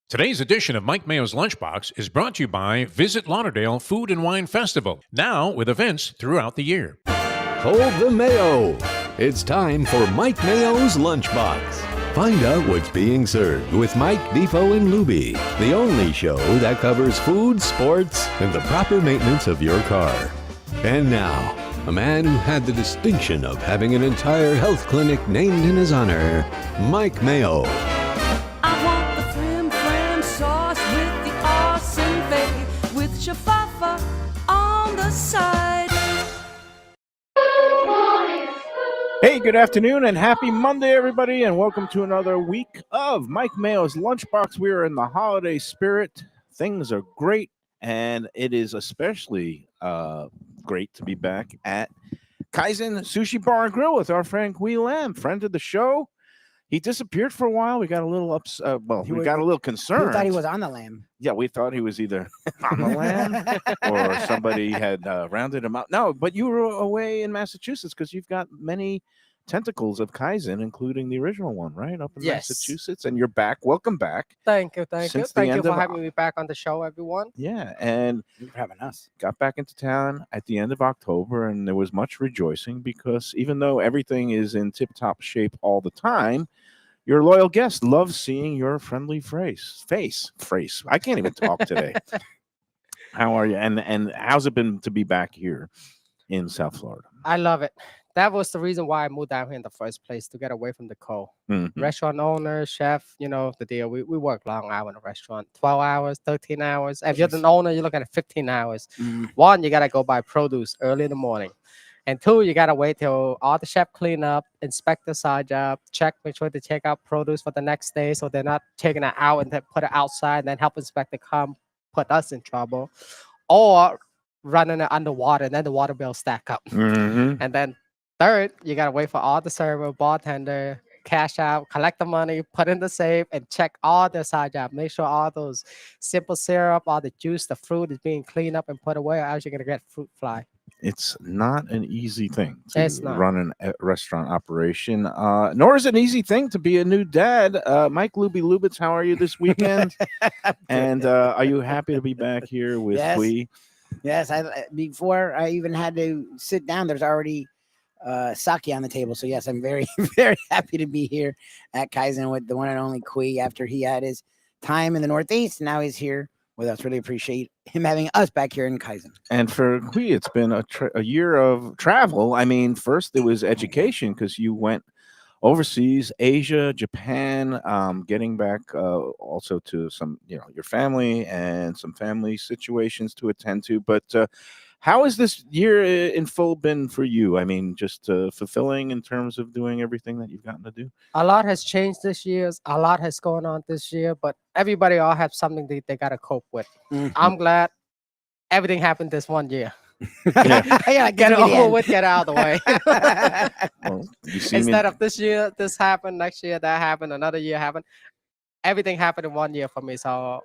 Today's edition of Mike Mayo's Lunchbox is brought to you by Visit Lauderdale Food and Wine Festival, now with events throughout the year. Hold the Mayo. It's time for Mike Mayo's Lunchbox. Find out what's being served with Mike, Defo, and Luby, the only show that covers food, sports, and the proper maintenance of your car. And now, a man who had the distinction of having an entire health clinic named in his honor, Mike Mayo. I want the flim flam sauce with the awesome fave with shafafa on the side. Hey, good afternoon and happy Monday, everybody, and welcome to another week of Mike Mayo's Lunchbox. We are in the holiday spirit. Things are great, and it is especially great to be back at Kaizen Sushi Bar and Grill with our friend Kui Lam, friend of the show. He disappeared for a while. We got a little we got a little concerned. We thought he was on the lamb. Yeah, we thought he was either on the lamb or somebody had rounded him out. No, but you were away in Massachusetts because you've got many tentacles of Kaizen, including the original one, right? Up in Massachusetts. And you're back. Welcome back. Thank you. Since the Thank you end for of- having me back on the show, everyone. Yeah, and Thank you for having us. got back into town at the end of October, and there was much rejoicing because even though everything is in tip-top shape all the time, your loyal guest loves seeing your friendly face. I can't even talk today. How are you? And how's it been to be back here in South Florida? I love it. That was the reason why I moved down here in the first place, to get away from the cold. Mhm. Restaurant owner, chef, you know the deal. We work long hour in a restaurant, 12 hours, 13 hours. If you're the owner, you're looking at 15 hours. One, you got to go buy produce early in the morning. And two, you got to wait till all the chef clean up, inspect the side job, make sure to check out produce for the next day so they're not taking it out and then put it outside and then help inspector come put us in trouble. Or running it underwater and then the water bill stack up. Mhm. And then third, you got to wait for all the server, bartender, cash out, collect the money, put in the safe, and check all the side job. Make sure all those simple syrup, all the juice, the fruit is being cleaned up and put away, or else you're going to get fruit fly. It's not an easy thing It's to not. run a restaurant operation, nor is it an easy thing to be a new dad. Mike Luby Lubitz, how are you this weekend? And are you happy to be back here with Yes. Kui? Yes, before I even had to sit down, there's already sake on the table. So yes, I'm very, very happy to be here at Kaizen with the one and only Kui after he had his time in the Northeast. Now he's here with us. Really appreciate him having us back here in Kaizen. And for Kui, it's been a year of travel. I mean, first it was education because you went overseas, Asia, Japan, getting back also to some, your family and some family situations to attend to. But how has this year in full been for you? I mean, just fulfilling in terms of doing everything that you've gotten to do? A lot has changed this year. A lot has gone on this year, but everybody all have something they got to cope with. I'm glad everything happened this one year. Yeah, Get it over with, get out of the way. Well, you see me. Instead of this year, this happened, next year, that happened, another year happened. Everything happened in 1 year for me. So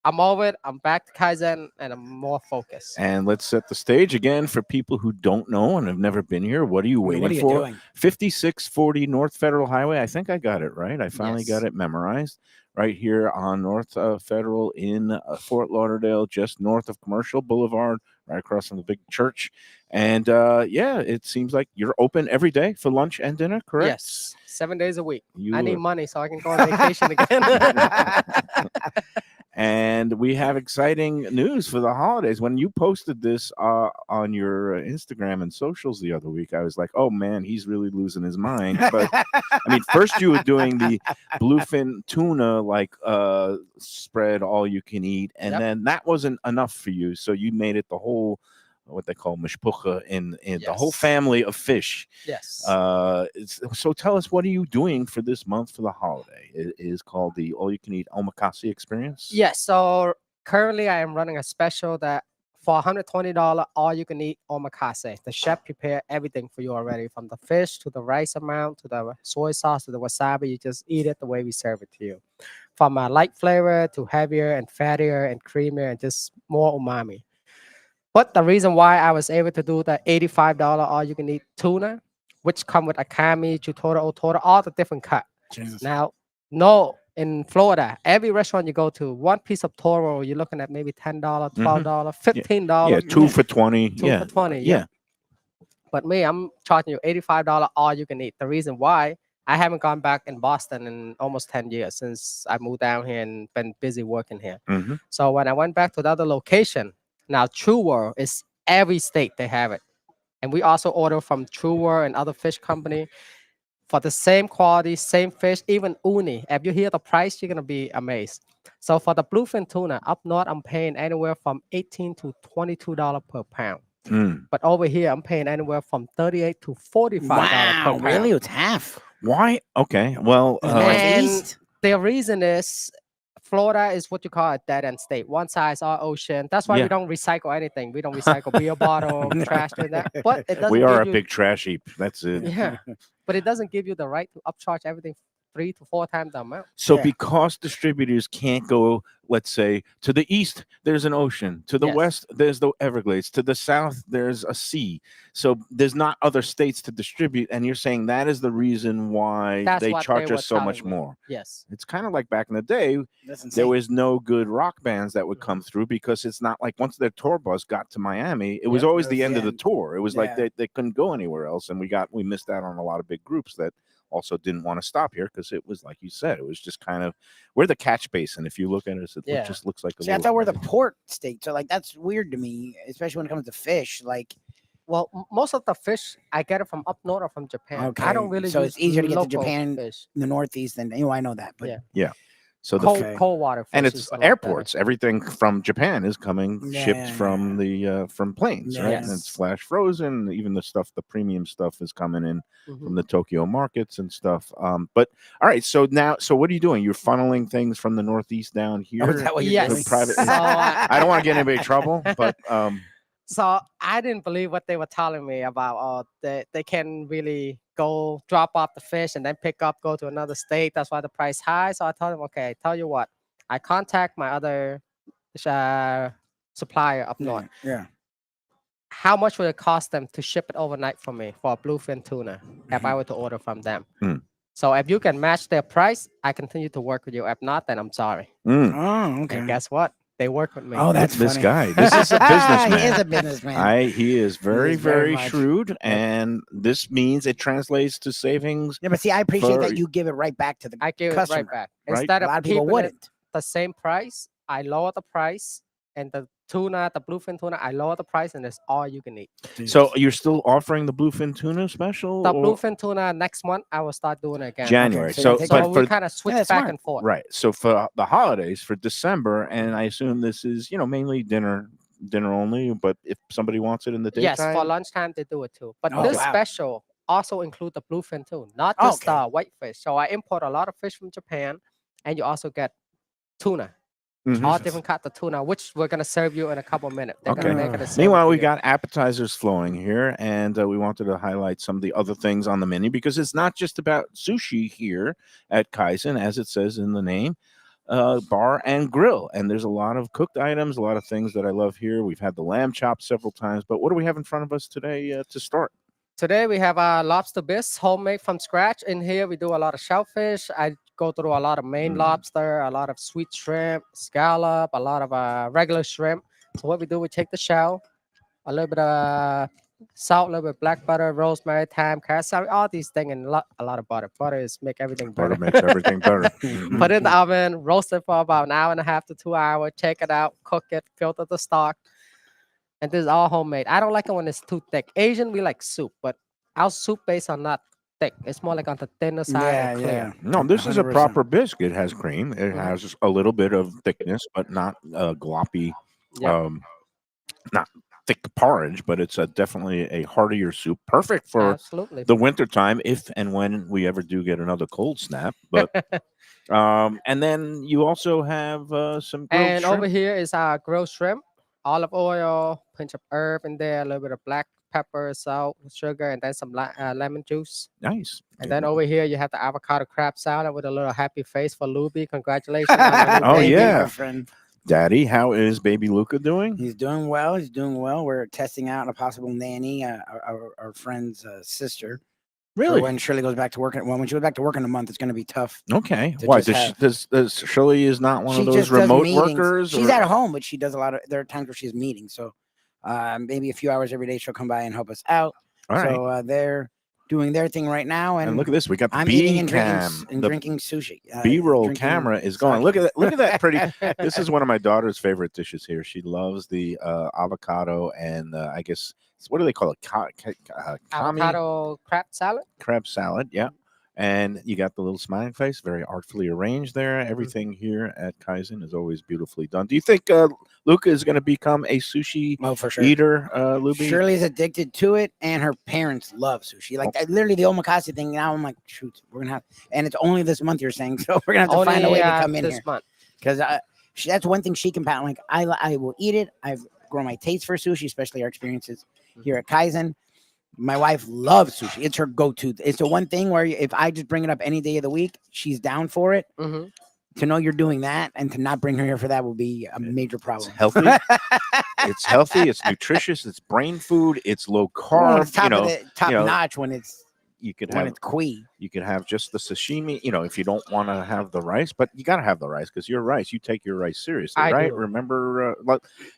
I'm over it. I'm back to Kaizen and I'm more focused. And let's set the stage again for people who don't know and have never been here. What are you waiting What are you for? doing? 5640 North Federal Highway. I think I got it right. I finally got Yes. it memorized. Right here on North Federal in Fort Lauderdale, just north of Commercial Boulevard, right across from the big church. And yeah, it seems like you're open every day for lunch and dinner, correct? Yes, 7 days a week. You I need are- money so I can go on vacation again. And we have exciting news for the holidays. When you posted this on your Instagram and socials the other week, I was like, oh man, he's really losing his mind. But I mean, first you were doing the bluefin tuna spread all you can eat, and Yep. then that wasn't enough for you. So you made it the whole what they call mishpucha in the whole Yes. family of fish. Yes. So tell us, what are you doing for this month for the holiday? It is called the All You Can Eat Omakase experience. Yes. So currently I am running a special that for $120, all you can eat omakase. The chef prepare everything for you already, from the fish to the rice amount to the soy sauce to the wasabi. You just eat it the way we serve it to you. From a light flavor to heavier and fattier and creamier and just more umami. But the reason why I was able to do the $85 all you can eat tuna, which come with akami, chutoro, otoro, all the different cut. Jesus. Now, no in Florida, every restaurant you go to, one piece of toro, you're looking at maybe $10, $12, $15. Yeah, 2 for 20. Two Yeah. for 20. Yeah. But me, I'm charging you $85 all you can eat. The reason why I haven't gone back in Boston in almost 10 years since I moved down here and been busy working here. Mm-hmm. So when I went back to the other location, now True World is every state they have it. And we also order from True World and other fish company for the same quality, same fish, even uni. If you hear the price, you're gonna be amazed. So for the bluefin tuna up north, I'm paying anywhere from $18 to $22 per pound. Mm. But over here, I'm paying anywhere from $38 to $45 per Wow, pound. really? It's half. Why? Okay. Well, In the And Northeast? the reason is Florida is what you call a dead end state. One size, all ocean. That's why Yeah. we don't recycle anything. We don't recycle beer bottle, trash, and that. But it doesn't we are give a you, big trash heap. That's it. yeah. But it doesn't give you the right to upcharge everything 3 to 4 times the amount. So Yeah. because distributors can't go, let's say, to the east, there's an ocean. To the Yes. west, there's the Everglades. To the south, there's a sea. So there's not other states to distribute. And you're saying that is the reason why That's they what charge they us so were much telling me. more. Yes. It's kind of like back in the day, That's there insane. was no good rock bands that would come through because it's not like once their tour bus got to Miami, it was Yeah, always that the was end the of the end. tour. It was like Yeah. they couldn't go anywhere else. And we missed out on a lot of big groups that also didn't want to stop here because it was like you said, it was just kind of we're the catch basin. If you look at us, it Yeah. just looks like a See, I little, thought we're the port state. So, like, that's weird to me, especially when it comes to fish. Like, Well, most of the fish I get it from up north or from Japan. I don't Okay, really so use it's easier to get to local Japan fish. in the Northeast than, I know that. But Yeah. so the Okay. Cold water fish. and it's is a lot better. airports. Everything from Japan is coming Yeah, shipped yeah, from the from planes, Yeah. right? And it's Yes. flash frozen. Even the stuff, the premium stuff, is coming in Mhm. from the Tokyo markets and stuff. But all right, so what are you doing? You're funneling things from the Northeast down here. Oh, is that what you're Yes. doing? Private- So, I don't want to get anybody in trouble, but So I didn't believe what they were telling me about. They can really go drop off the fish and then pick up, go to another state. That's why the price high. So I told them, okay, tell you what, I contact my other supplier up north. Yeah. How much would it cost them to ship it overnight for me for a bluefin tuna if I were to order from them? Mm. So if you can match their price, I continue to work with you. If not, then I'm sorry. mm, Oh, okay. And guess what? They work with me. Oh, that's this funny. guy. This is a He businessman. is a businessman. He is very, is very very much. shrewd, and this means it translates to savings. Yeah, but see, I appreciate for- that you give it right back to the I give it customer. right back. right? Instead A of lot of people keeping it wouldn't. the same price, I lower the price, and the tuna, the bluefin tuna, I lower the price, and it's all you can eat. So you're still offering the bluefin tuna special? The or- bluefin tuna next month, I will start doing it again. January. Okay, so so, you take So but we for kind of switch that's back smart. and forth. right. So for the holidays, for December, and I assume this is mainly dinner only. But if somebody wants it in the daytime, Yes, for lunchtime they do it too. But Oh, this wow. special also include the bluefin too, not Oh, just okay. whitefish. So I import a lot of fish from Japan, and you also get tuna, Mhm. all different kinds of tuna, which we're gonna serve you in a couple minutes. They're Okay. gonna make it and serve it Meanwhile, to we you. got appetizers flowing here, and we wanted to highlight some of the other things on the menu because it's not just about sushi here at Kaizen, as it says in the name, bar and grill. And there's a lot of cooked items, a lot of things that I love here. We've had the lamb chop several times, but what do we have in front of us today to start? Today we have our lobster bisque, homemade from scratch. In here we do a lot of shellfish. I go through a lot of Maine lobster, a lot of sweet shrimp, scallop, a lot of regular shrimp. So what we do, we take the shell, a little bit of salt, a little bit of black butter, rosemary, thyme, carrot, celery, all these things, and a lot of butter. Butter is make everything better. Butter makes everything better. Mhm. Put it in the oven, roast it for about an hour and a half to 2 hours. Take it out, cook it, filter the stock. And this is all homemade. I don't like it when it's too thick. Asian, we like soup, but our soup base are not thick. It's more like on the thinner side Yeah, and clear. No, this is a 100%. proper bisque. It has cream. It Mhm. has a little bit of thickness, but not gloppy. Yeah. Not thick porridge, but it's definitely a heartier soup. Perfect for Absolutely. the winter time, if and when we ever do get another cold snap. But and then you also have some grilled And shrimp. over here is our grilled shrimp, olive oil, pinch of herb in there, a little bit of black pepper, salt, sugar, and then some lemon juice. Nice. And then over here you have the avocado crab salad with a little happy face for Luby. Congratulations. on your new Oh, baby. yeah. My friend. Daddy, how is baby Luca doing? He's doing well. He's doing well. We're testing out a possible nanny, our friend's sister. Really? When Shirley goes back to work, when she goes back to work in a month, it's going to be tough. Okay. to Why just does Shirley is not one She of those just does remote meetings. workers? She's or- at home, but she does a lot of. There are times where she has meetings, so maybe a few hours every day she'll come by and help us out. All right. So they're doing their thing right now, And and look at this. We got the I'm eating B and cam. The drinking sushi. B-roll drinking camera is sake. going. Look at that. Look at that pretty. This is one of my daughter's favorite dishes here. She loves the avocado and I guess what do they call it? Kami Avocado crab salad. crab salad. Yeah. And you got the little smiling face, very artfully arranged there. Everything here at Kaizen is always beautifully done. Do you think Luca is going to become a sushi Oh, for sure. eater, Luby? Shirley's addicted to it, and her parents love sushi. Like literally the omakase thing. Now I'm like, shoot, we're gonna have, and it's only this month you're saying, so we're gonna have to find a way to come in this here month. because that's one thing she can patent. Like I will eat it. I've grown my taste for sushi, especially our experiences here at Kaizen. My wife loves sushi. It's her go-to. It's the one thing where if I just bring it up any day of the week, she's down for it. Mm-hmm. To know you're doing that and to not bring her here for that will be a major It's problem. healthy. It's healthy. It's nutritious. It's brain food. It's low Well, carb. it's top of the top you know, notch when it's you could when have it's kui. you could have just the sashimi. If you don't want to have the rice, but you got to have the rice because you're rice. You take your rice seriously, I right? do. Remember,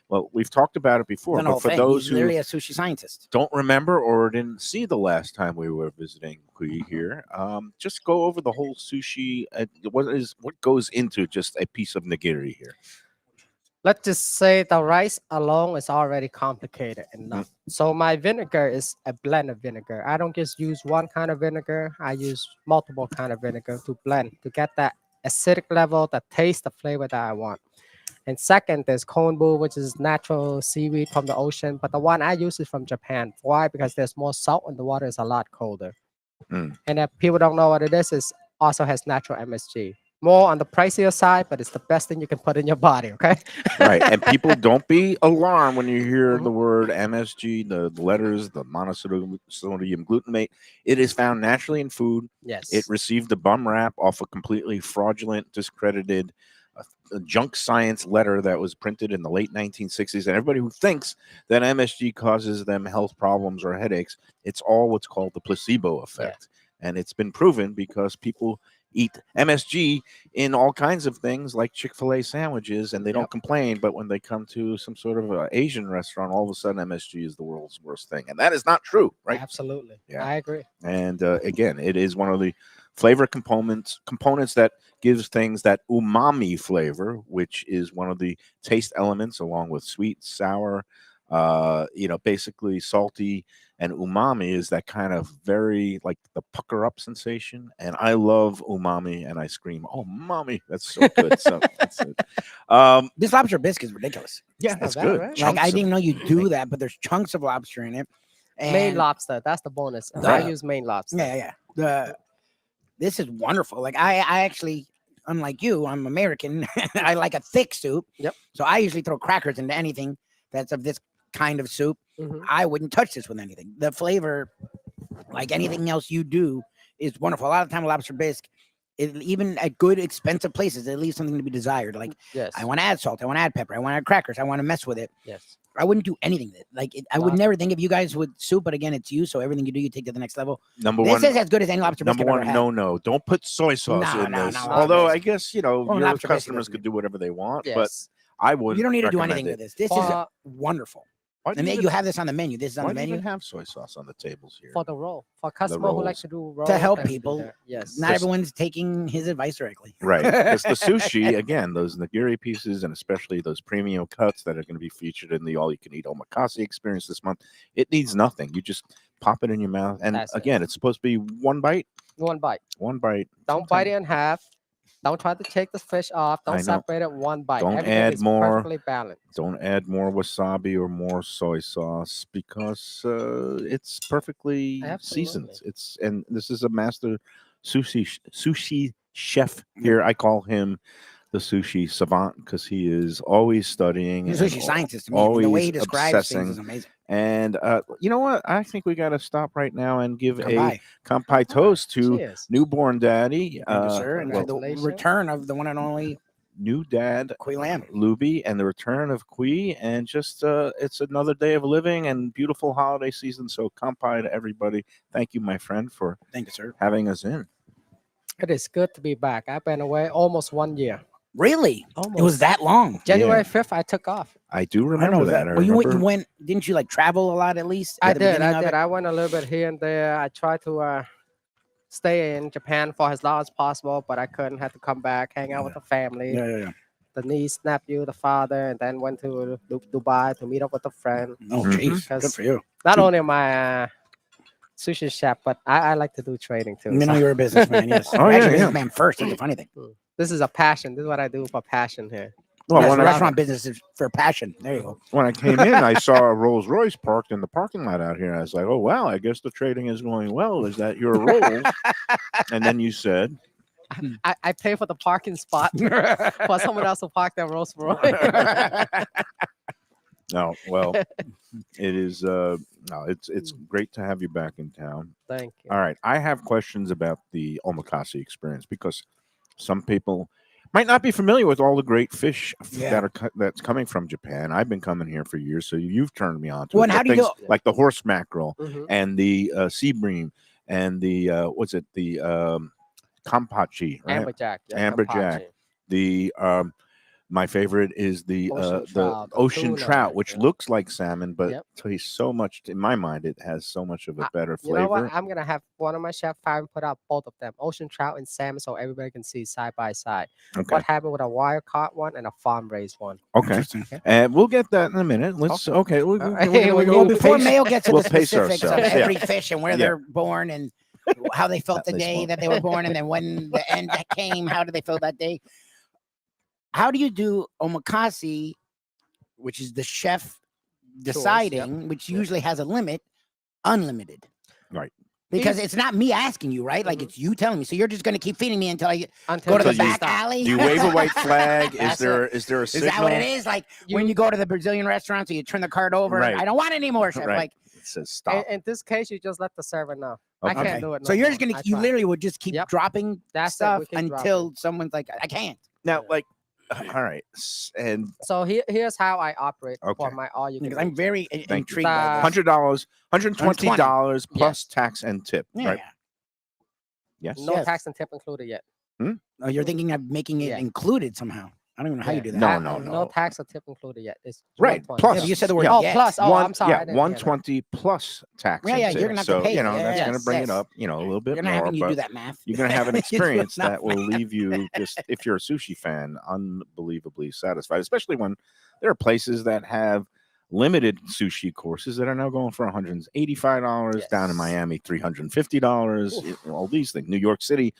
well, we've talked about it before, The but whole for thing. those He's who literally a sushi scientist. don't remember or didn't see the last time we were visiting Kui here, just go over the whole sushi. What goes into just a piece of nigiri here? Let's just say the rice alone is already complicated enough. So my vinegar is a blend of vinegar. I don't just use one kind of vinegar. I use multiple kind of vinegar to blend to get that acidic level, the taste, the flavor that I want. And second, there's konbu, which is natural seaweed from the ocean. But the one I use is from Japan. Why? Because there's more salt and the water is a lot colder. Mm. And if people don't know what it is also has natural MSG. More on the pricier side, but it's the best thing you can put in your body, okay? Right. And people don't be alarmed when you hear Mhm. the word MSG, the letters, the monosodium glutamate. It is found naturally in food. Yes. It received a bum rap off a completely fraudulent, discredited a junk science letter that was printed in the late 1960s. And everybody who thinks that MSG causes them health problems or headaches, it's all what's called the placebo effect. And it's been proven because people eat MSG in all kinds of things like Chick-fil-A sandwiches and they don't complain. But when they come to some sort of Asian restaurant, all of a sudden MSG is the world's worst thing. And that is not true, right? Absolutely. Yeah. I agree. And again, it is one of the flavor components that gives things that umami flavor, which is one of the taste elements along with sweet, sour, basically salty, and umami is that kind of very like the pucker up sensation. And I love umami and I scream, "Oh, mommy, that's so good." So that's it. This lobster bisque is ridiculous. Yeah, not that's bad, good. right? Like Chunks I of- didn't know you do that, but there's chunks of lobster in it. Main And lobster. That's the bonus. The- I use main lobster. yeah. This is wonderful. Like I actually, unlike you, I'm American. I like a thick soup. Yep. So I usually throw crackers into anything that's of this kind of soup. Mhm. I wouldn't touch this with anything. The flavor, like anything else you do, is wonderful. A lot of the time, lobster bisque, even at good expensive places, it leaves something to be desired. Like Yes. I want to add salt, I want to add pepper, I want to add crackers, I want to mess with it. Yes. I wouldn't do anything with it. Like I would Lobster. never think of you guys with soup, but again, it's you. So everything you do, you take to the next level. Number This one, is as good as any lobster bisque number I've ever one, had. no, don't put soy sauce No, in no, this. no, Although lobster I guess Well, your lobster bisque customers doesn't could do do whatever they want, Yes. but I would. You don't need to do recommend anything it. with this. This is For, wonderful. Why do And you then even- you have this on the menu. This is on why the do you menu. even have soy sauce on the tables here? for the roll. For customer who likes to do roll. help they can do people. that. Yes. Not everyone's taking his advice directly. Right. Because the sushi, again, those nigiri pieces and especially those premium cuts that are going to be featured in the all-you-can-eat omakase experience this month, it needs nothing. You just pop it in your mouth. And That's it. again, it's supposed to be one bite. One bite. One bite. Don't bite it in half. Don't try to take the fish off. I know. Don't separate it one bite. Don't Everything add is more. perfectly balanced. Don't add more wasabi or more soy sauce because it's perfectly seasoned. Absolutely. And this is a master sushi chef here. I call him the sushi savant because he is always studying. He's a and sushi scientist to me. And the way always he describes obsessing. things is amazing. And you know what? I think we got to stop right now and give Kampai. a kampai toast to Cheers. newborn daddy. Thank you, sir. And to the Congratulations. return of the one and only new dad, Kui Lamb. Luby, and the return of Kui, and just it's another day of living and beautiful holiday season. So kampai to everybody. Thank you, my friend, for Thank you, sir. having us in. It is good to be back. I've been away almost 1 year. Really? Almost. It was that long. January 5th, I took off. I do I remember know that. that. I Well, you remember. went. Didn't you like travel a lot at least? I at the did. beginning I of did. it? I went a little bit here and there. I tried to stay in Japan for as long as possible, but I couldn't. Had to come back, hang out with the family, Yeah. the niece, nephew, the father, and then went to Dubai to meet up with a friend. Oh, Mhm. jeez. Good for you. Not only am I a sushi chef, but I like to do trading too. You know so you're a businessman. Yes. Oh, You're yeah, actually a yeah. businessman first. That's the funny thing. this is a passion. This is what I do for passion here. Well, Yes, when I, restaurant business is for passion. There you go. when I came in, I saw a Rolls Royce parked in the parking lot out here. I was like, "Oh wow, I guess the trading is going well." Is that your Rolls? And then you said, I pay for the parking spot for someone else to park their Rolls Royce. "No, well, it is. No, it's great to have you back in town." Thank you. All right, I have questions about the Omakase experience because some people might not be familiar with all the great fish Yeah. that are that's coming from Japan. I've been coming here for years, so you've turned me on to Well, it. and But how do you things know- like the horse mackerel Mhm. and the sea bream and the what's it, the kampachi, right? Amberjack. Yeah, Amberjack. Kampachi. The my favorite is the Ocean trout, the ocean tuna, trout, which yeah. looks like salmon, but Yep. tastes so much. In my mind, it has so much of a better You know flavor. what? I'm gonna have one of my chef fire put out both of them, ocean trout and salmon, so everybody can see side by side. Okay, What happened with a wire caught one and a farm raised one? okay, Interesting. and we'll get that in a minute. Let's okay. All right. We Well, before pace- Mayo gets to we'll the pace specifics of ourselves, yeah. every fish and where Yeah. they're born and how they felt the At least day one. that they were born, and then when the end came, how did they feel that day? How do you do omakase, which is the chef deciding, which usually has a limit, unlimited? Right. Because it's not me asking you, right? Like Mhm. it's you telling me. So you're just going to keep feeding me until I Until go to So the you back alley. Do you wave a white flag? Is That's there is there a Is signal? that what it is? Like when you go to the Brazilian restaurant, so you turn the cart over. Right. I don't want any more, chef. Right. Like It says stop. In this case, you just let the server know. I Okay. can't do it. so no you're more. just gonna I you tried. literally would just keep Yep. dropping That's it, stuff we can drop until someone's like, I can't. Now, like, all right, and So here's how I operate Okay. for my all you can Because I'm eat. very you. intrigued by this. $100, $120 plus tax and tip. Yeah. Right? Yes. No Yes. tax and tip included yet. Oh, you're thinking of making it Yeah. included somehow. I don't even know how you do that. No, I- no, No no. tax or tip included yet. It's Right, 120. plus- Yeah, but you said the word Yeah. Oh, yes. plus. Oh, I'm sorry. I Yeah, didn't hear that. 120 plus tax. Yeah, and yeah, tip. you're gonna have to so, pay you it. know, that's Yeah, going to bring yes. it up, a little bit You're not more. having you do But that math. you're going to have an You do experience enough that will leave you just, if you're a sushi fan, unbelievably satisfied. Especially when there are places that have limited sushi courses that are now going for $185. Down in Yes. Miami, $350. All these things. New York City,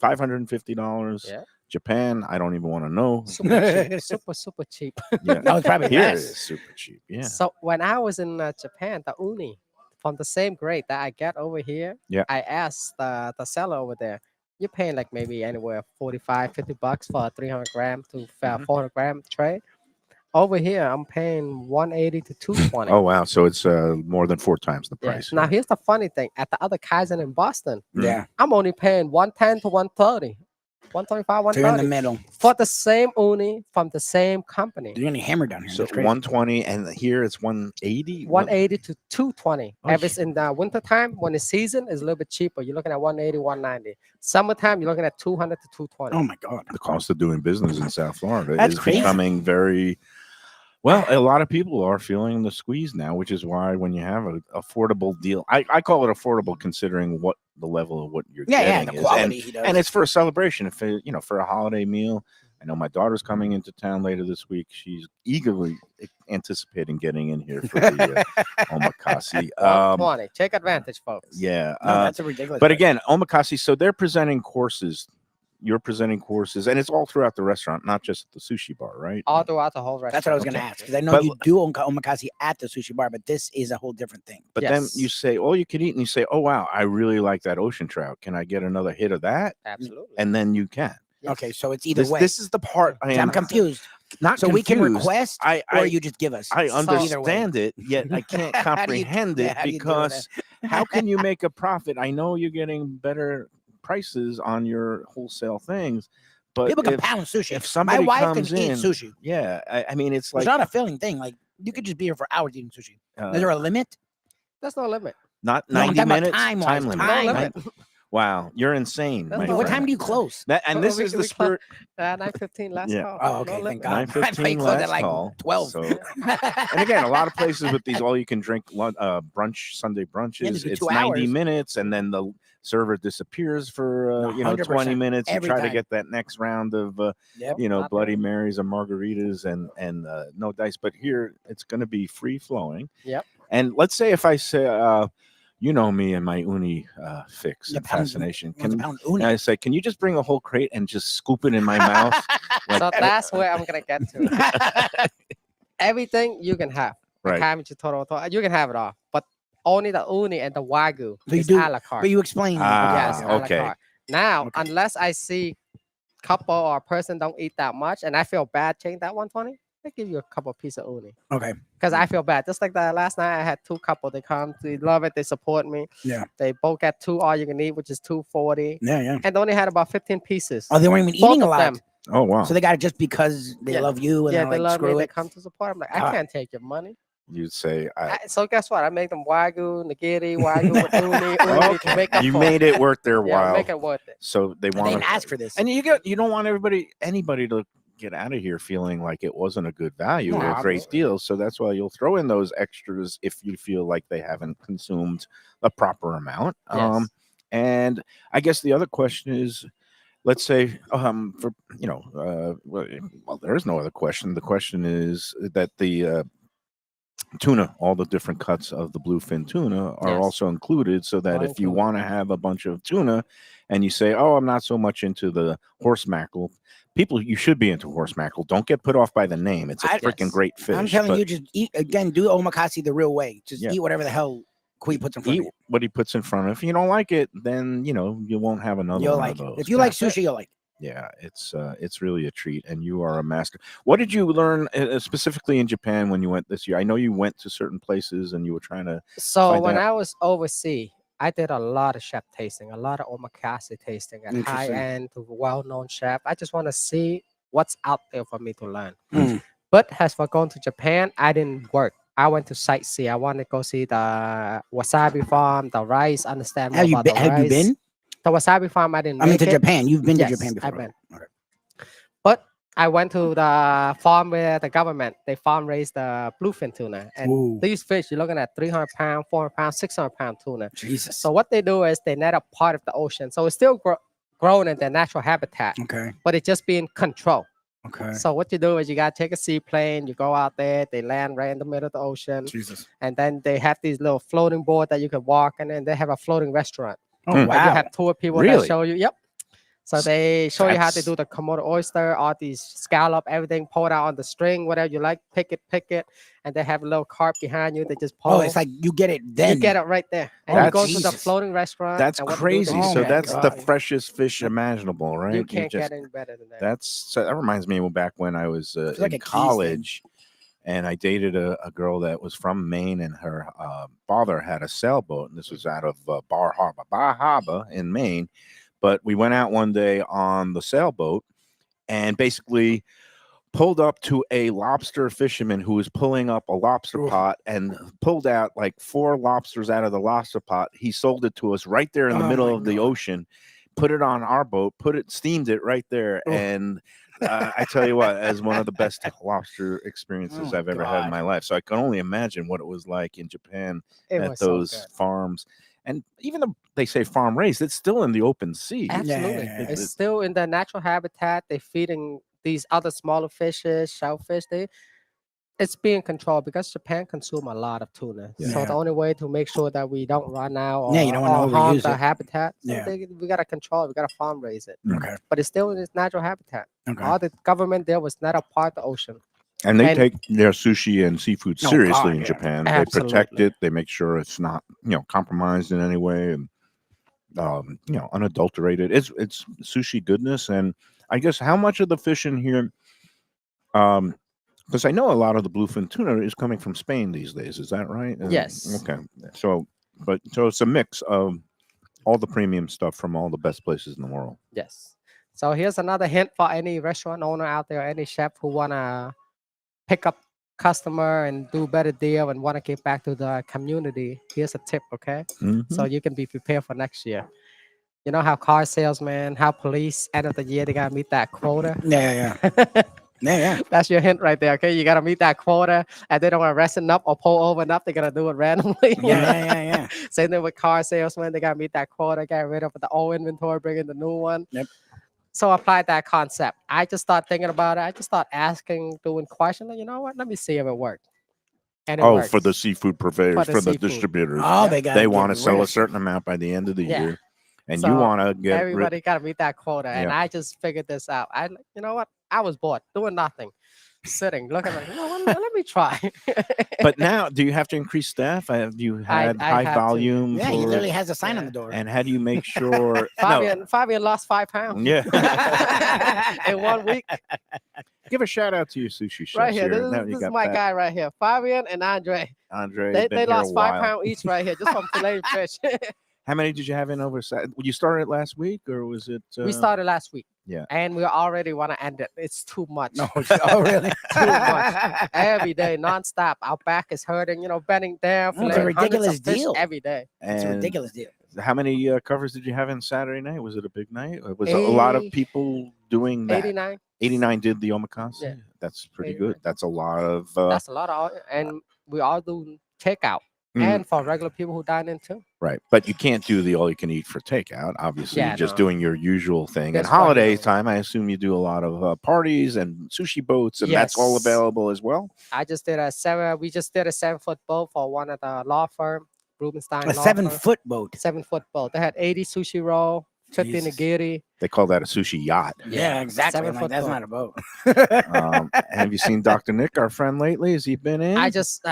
$550. Yeah. Japan, I don't even want to know. Super cheap. Super cheap. Yeah. No, it's probably Here it less. is super cheap. Yeah. So when I was in Japan, the uni from the same grade that I get over here, Yeah. I asked the seller over there, you're paying like maybe anywhere $45, $50 for a 300 gram to Mm-hmm. 400 gram tray. Over here, I'm paying 180 to 220. Oh wow! So it's more than 4 times the Yeah. price. Now here's the funny thing: at the other Kaizen in Boston, Yeah. I'm only paying 110 to 130, 125, So you're in the 130 middle. for the same uni from the same company. You're getting hammered down here. So That's crazy. 120, and here it's 180. 180 to 220. Oh, If it's in the winter time, when it's season, it's a little bit cheaper. You're looking at 180, 190. Summertime, you're looking at 200 to 220. Oh my god. The cost of doing business in South Florida That's is crazy. becoming very. Well, a lot of people are feeling the squeeze now, which is why when you have an affordable deal, I call it affordable considering what the level of what you're Yeah, yeah, getting the is. quality he does. And it's for a celebration. If it, for a holiday meal. I know my daughter's coming into town later this week. She's eagerly anticipating getting in here for the omakase. 120. Take advantage, folks. Yeah. No, that's a ridiculous. But price. again, omakase. So they're presenting courses. You're presenting courses, and it's all throughout the restaurant, not just the sushi bar, right? All throughout the whole restaurant. that's what I was gonna ask because I know But- you do omakase at the sushi bar, but this is a whole different thing. But then Yes. you say, "Oh, you can eat," and you say, "Oh, wow, I really like that ocean trout. Can I get another hit of that?" Absolutely. And then you can. Yes. Okay, so it's either This, way. this is the part I So am I'm confused. not. So we can confused. request, I or you just give us. I So- understand it, yet I can't How do you- comprehend yeah, it how do you do because how can you make a profit? I know you're getting better prices on your wholesale things, but People can if, pound sushi. if My somebody wife can comes eat in, sushi. yeah, I mean, it's It's like not a filling thing. Like you could just be here for hours eating sushi. Is there uh, a limit? There's no limit. not No, I'm 90 talking about minutes time-wise. limit. No Time, limit. Wow, you're insane, That's my no What friend. time do you close? And this We- is the we close- spirit. 9:15 last Yeah. call. Oh, No okay. Thank limit. God. I thought you 9:15 closed last at like call. 12. So, and again, a lot of places with these all you can drink brunch Sunday brunches, Yeah, just do it's 2 90 hours. minutes, and then the server disappears for 20 100% minutes. You every try to time. get that next round of Yep. Not Bloody really. Marys or margaritas and no dice. But here it's going to be free flowing. Yep. And let's say if I say you know me and my uni fix Yeah, and pound- fascination. wants a Can pound of uni. I say, can you just bring a whole crate and just scoop it in my mouth? Like, So that's where I'm gonna get to. Everything you can have. Right. You can have it all, but only the uni and the wagyu So you is do- a la carte. But you explain. Yes, Ah, a la okay. carte. Now, Okay. unless I see couple or person don't eat that much, and I feel bad taking that 120, they give you a couple piece of uni. Okay. Because I feel bad. Just like that last night, I had 2 couple. They come, they love it, they support me. Yeah. They both got 2 all you can eat, which is 240, Yeah, yeah. and they only had about 15 pieces. Oh, they weren't even Both eating a of lot. them. Oh wow. So they got it just because they Yeah. love you and Yeah, they're they like, love me. screw They it. come to support. I'm like, I Ah. can't take your money. You'd say So guess what? I make them wagyu, nigiri, wagyu with uni to make up you for made it worth their Yeah, while. make it worth it. So they And they want didn't ask for this. and you don't want anybody to get out of here feeling like it wasn't a good value No, or a great obviously. deal. So that's why you'll throw in those extras if you feel like they haven't consumed a proper amount. Yes. And I guess the other question is, let's say for well, there is no other question. The question is that the tuna, all the different cuts of the bluefin tuna are Yes. also included, so that All if you included. want to have a bunch of tuna and you say, oh, I'm not so much into the horse mackerel, people, you should be into horse mackerel. Don't get put off by the name. It's a freaking Yes. great fish. I'm telling but you, just eat again. Do omakase the real way. Just Yeah. eat whatever the hell Kui puts in front eat of you. what he puts in front of. If you don't like it, then you won't have another You'll one like of it. those. If you like That's it. sushi, you'll like it. Yeah, it's really a treat, and you are a master. What did you learn specifically in Japan when you went this year? I know you went to certain places and you were trying to. So Find when out. I was overseas, I did a lot of chef tasting, a lot of omakase tasting at high Interesting. end, well-known chef. I just want to see what's out there for me to learn. Mm. But as for going to Japan, I didn't work. I went to sightsee. I wanted to go see the wasabi farm, the rice, understand more Have you about been? the Have you rice. been? The wasabi farm, I didn't I mean, make to it. Japan. You've been Yes, to Japan before. I've been. Okay. But I went to the farm where the government, they farm raised the bluefin tuna. And Ooh. these fish, you're looking at 300 pound, 400 pound, 600 pound tuna. Jesus. So what they do is they net up part of the ocean. So it's still grown in their natural habitat, Okay. but it's just being controlled. Okay. So what you do is you got to take a seaplane, you go out there, they land right in the middle of the ocean. Jesus. And then they have these little floating board that you can walk, and then they have a floating restaurant. Oh, Mm. And wow. you have tour people Really? that show you. Yep. So they show you how to That's- do the Komodo oyster, all these scallop, everything pulled out on the string, whatever you like, pick it, and they have a little cart behind you. They just pull. Oh, it's like you get it then. you get it right there, and you go to the Jesus. floating restaurant. That's and what to do, crazy. they Oh So my that's the God. freshest fish imaginable, right? You can't just- get any better than that. That reminds me of back when I was It's like in a keys thing. college, and I dated a girl that was from Maine, and her father had a sailboat, and this was out of Bar Harbor in Maine. But we went out one day on the sailboat, and basically pulled up to a lobster fisherman who was pulling up a lobster Oof. pot and pulled out like 4 lobsters out of the lobster pot. He sold it to us right there in the Oh middle my of the God. ocean, put it on our boat, steamed it right there. Oof. And I tell you what, as one of the best lobster experiences Oh I've ever had in God. my life. So I can only imagine what it was like in Japan It at was so those good. farms. And even though they say farm raised, it's still in the open sea. Absolutely. yeah. It's still in their natural habitat. They're feeding these other smaller fishes, shellfish. It's being controlled because Japan consume a lot of tuna. So Yeah. the only way to make sure that we don't run out or, Yeah, you don't wanna or harm overuse the it. habitat, so Yeah. we gotta control it. We gotta farm raise it. Okay. But it's still in its natural habitat. Okay. All the government there was not a part of the ocean. And they And- take their sushi and seafood Oh, seriously God, in yeah. Japan. They protect Absolutely. it. They make sure it's not, compromised in any way, and unadulterated. It's sushi goodness. And I guess how much of the fish in here, because I know a lot of the bluefin tuna is coming from Spain these days. Is that right? Yes. Okay. So it's a mix of all the premium stuff from all the best places in the world. Yes. So here's another hint for any restaurant owner out there, any chef who wanna pick up customer and do better deal and want to give back to the community. Here's a tip, okay? So you can be prepared for next year. You know how car salesmen, how police end of the year they gotta meet that quota. Yeah. That's your hint right there. Okay, you gotta meet that quota, and they don't arrest enough or pull over enough. They're gonna do it randomly. Yeah. Same thing with car salesmen. They gotta meet that quota, get rid of the old inventory, bring in the new one. Yep. So apply that concept. I just start thinking about it. I just start asking, doing questions. You know what? Let me see if it worked. And it works. For the seafood purveyors, for the seafood. distributors. Oh, They want to sell a certain amount by the end of the year, and So you want to get everybody got to meet that quota. And Yeah. I just figured this out. You know what? I was bored, doing nothing, sitting, looking like, you know what? Let me try. But now, do you have to increase staff? Have you had I high have to. volume? Yeah, he for- literally has a sign on the door. And how do you make sure? Fabian lost 5 pounds. Yeah. In 1 week. Give a shout out to your sushi chefs Right here. here. Now This you is got my that. guy right here. Fabian and Andre. Andre. They been here lost a 5 while. pounds each right here just from filet fish. How many did you have in over? You started last week, or was it? We started last week. Yeah. And we already want to end it. It's too much. No, oh really? Too much. Every day, nonstop. Our back is hurting, bending down. Oh, it's a filleting hundreds ridiculous of fish deal. every day. It's a And ridiculous deal. how many covers did you have in Saturday night? Was it a big night? Or was a lot of people doing that? 89. 89 did the Omakase. Yeah. That's pretty 89. good. That's a lot of. That's a lot of, and we all do takeout. And for regular people who dine in too. Right, but you can't do the all you can eat for takeout. Obviously, Yeah, you're just no. doing your usual thing. That's And holiday right. time, I assume you do a lot of parties and sushi boats, and that's all Yes. available as well. We just did a 7-foot boat for one of the law firm, Rubenstein. A law 7-foot boat. 7-foot boat. They had 80 sushi roll, 50 Jesus. nigiri. They call that a sushi yacht. Yeah, exactly. I'm 7-foot like, that's boat. not a boat. Have you seen Dr. Nick, our friend, lately? Has he been in? I just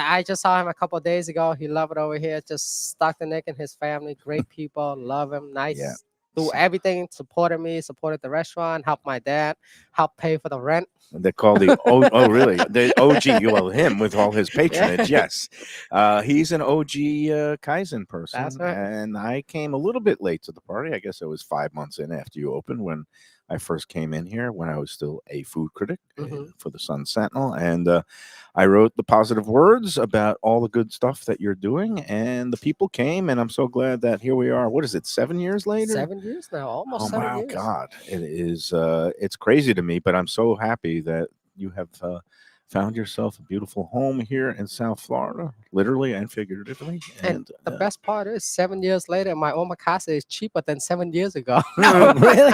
saw him a couple of days ago. He loved it over here. Just Dr. Nick and his family, great people, love him, nice. Yeah. Do everything, supported me, supported the restaurant, helped my dad, helped pay for the rent. They call the really the OG. Well, him with all his patronage. Yes, he's an OG Kaizen person. That's right. And I came a little bit late to the party. I guess it was 5 months in after you opened when I first came in here, when I was still a food critic for the Sun Sentinel, and I wrote the positive words about all the good stuff that you're doing, and the people came, and I'm so glad that here we are. What is it? 7 years later? 7 years now, almost Oh 7 my years. God, it is. It's crazy to me, but I'm so happy that you have found yourself a beautiful home here in South Florida, literally and figuratively. And the best part is 7 years later, my omakase is cheaper than 7 years ago. Really?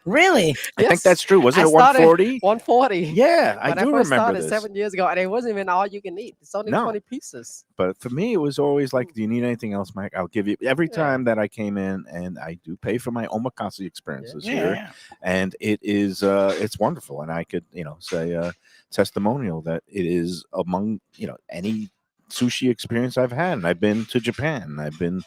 Really? I think that's true. Wasn't I it 140? 140. Yeah, I When do I first remember started this. 7 years ago, and it wasn't even all you can eat. It's only No. 20 pieces. But for me, it was always like, do you need anything else, Mike? I'll give you every Yeah. time that I came in, and I do pay for my omakase experiences here. Yeah. And it is it's wonderful, and I could say testimonial that it is among any sushi experience I've had. And I've been to Japan, I've been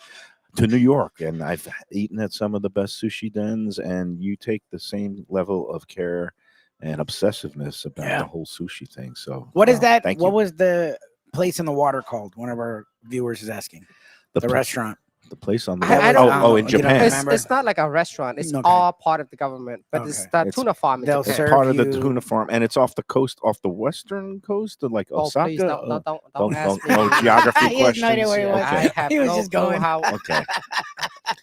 to New York, and I've eaten at some of the best sushi dens, and you take the same level of care and obsessiveness about Yeah. the whole sushi thing. So What is that? thank What you. was the place in the water called? One of our viewers is asking. The pla- restaurant. the place on the I don't know. in You don't Japan. remember? It's not like a restaurant. It's Okay. all part of the government. But it's Okay. the It's- tuna farm. in they'll Japan. serve Part of the you- tuna farm, and it's off the coast, off the western coast, like Oh, Osaka. please don't ask me. no geography He has questions. no idea where he was. I have He was no just clue going. how. Okay.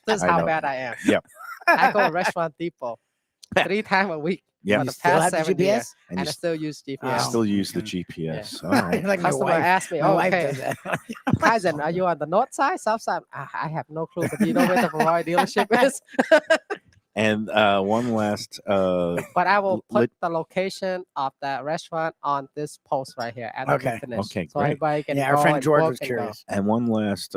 This is I how know. bad I am. Yep. I go to Restaurant Depot 3 times a week. Yeah. For You the still past have the 7 GPS? years, And and you I still use GPS. Wow. still use the Okay. GPS. Yeah. All right. Like my Customer wife. asked me, My "Oh, wife okay, does that. Kaizen, are you on the north side, south side?" I have no clue. But do you know where the Ferrari dealership is? And one last But I will put Lit- the location of that restaurant on this post right here. After Okay. we finish. Okay, So great. everybody can Yeah, our go friend and George book was and go. curious. and one last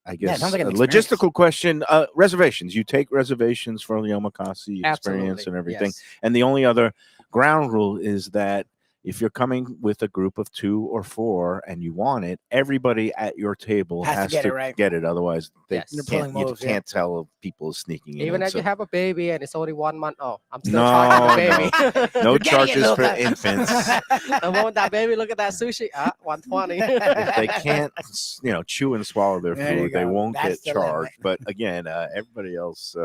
I guess sounds like an logistical question. Reservations. You take reservations for the omakase experience Absolutely, and everything. yes. And the only other ground rule is that if you're coming with a group of 2 or 4 and you want it, everybody at your table Has to has get to it, right? get it. Otherwise, they Yes. They're pulling can't, moves, you yeah. can't tell if people are sneaking in. Even if So- you have a baby and it's only 1 month old, I'm still No, charging the baby. no You're getting it, charges for Luca. infants. The moment that baby look at that sushi, 120. If they can't, chew and swallow their There you food, they go. won't That's get the limit. charged. But again, everybody else,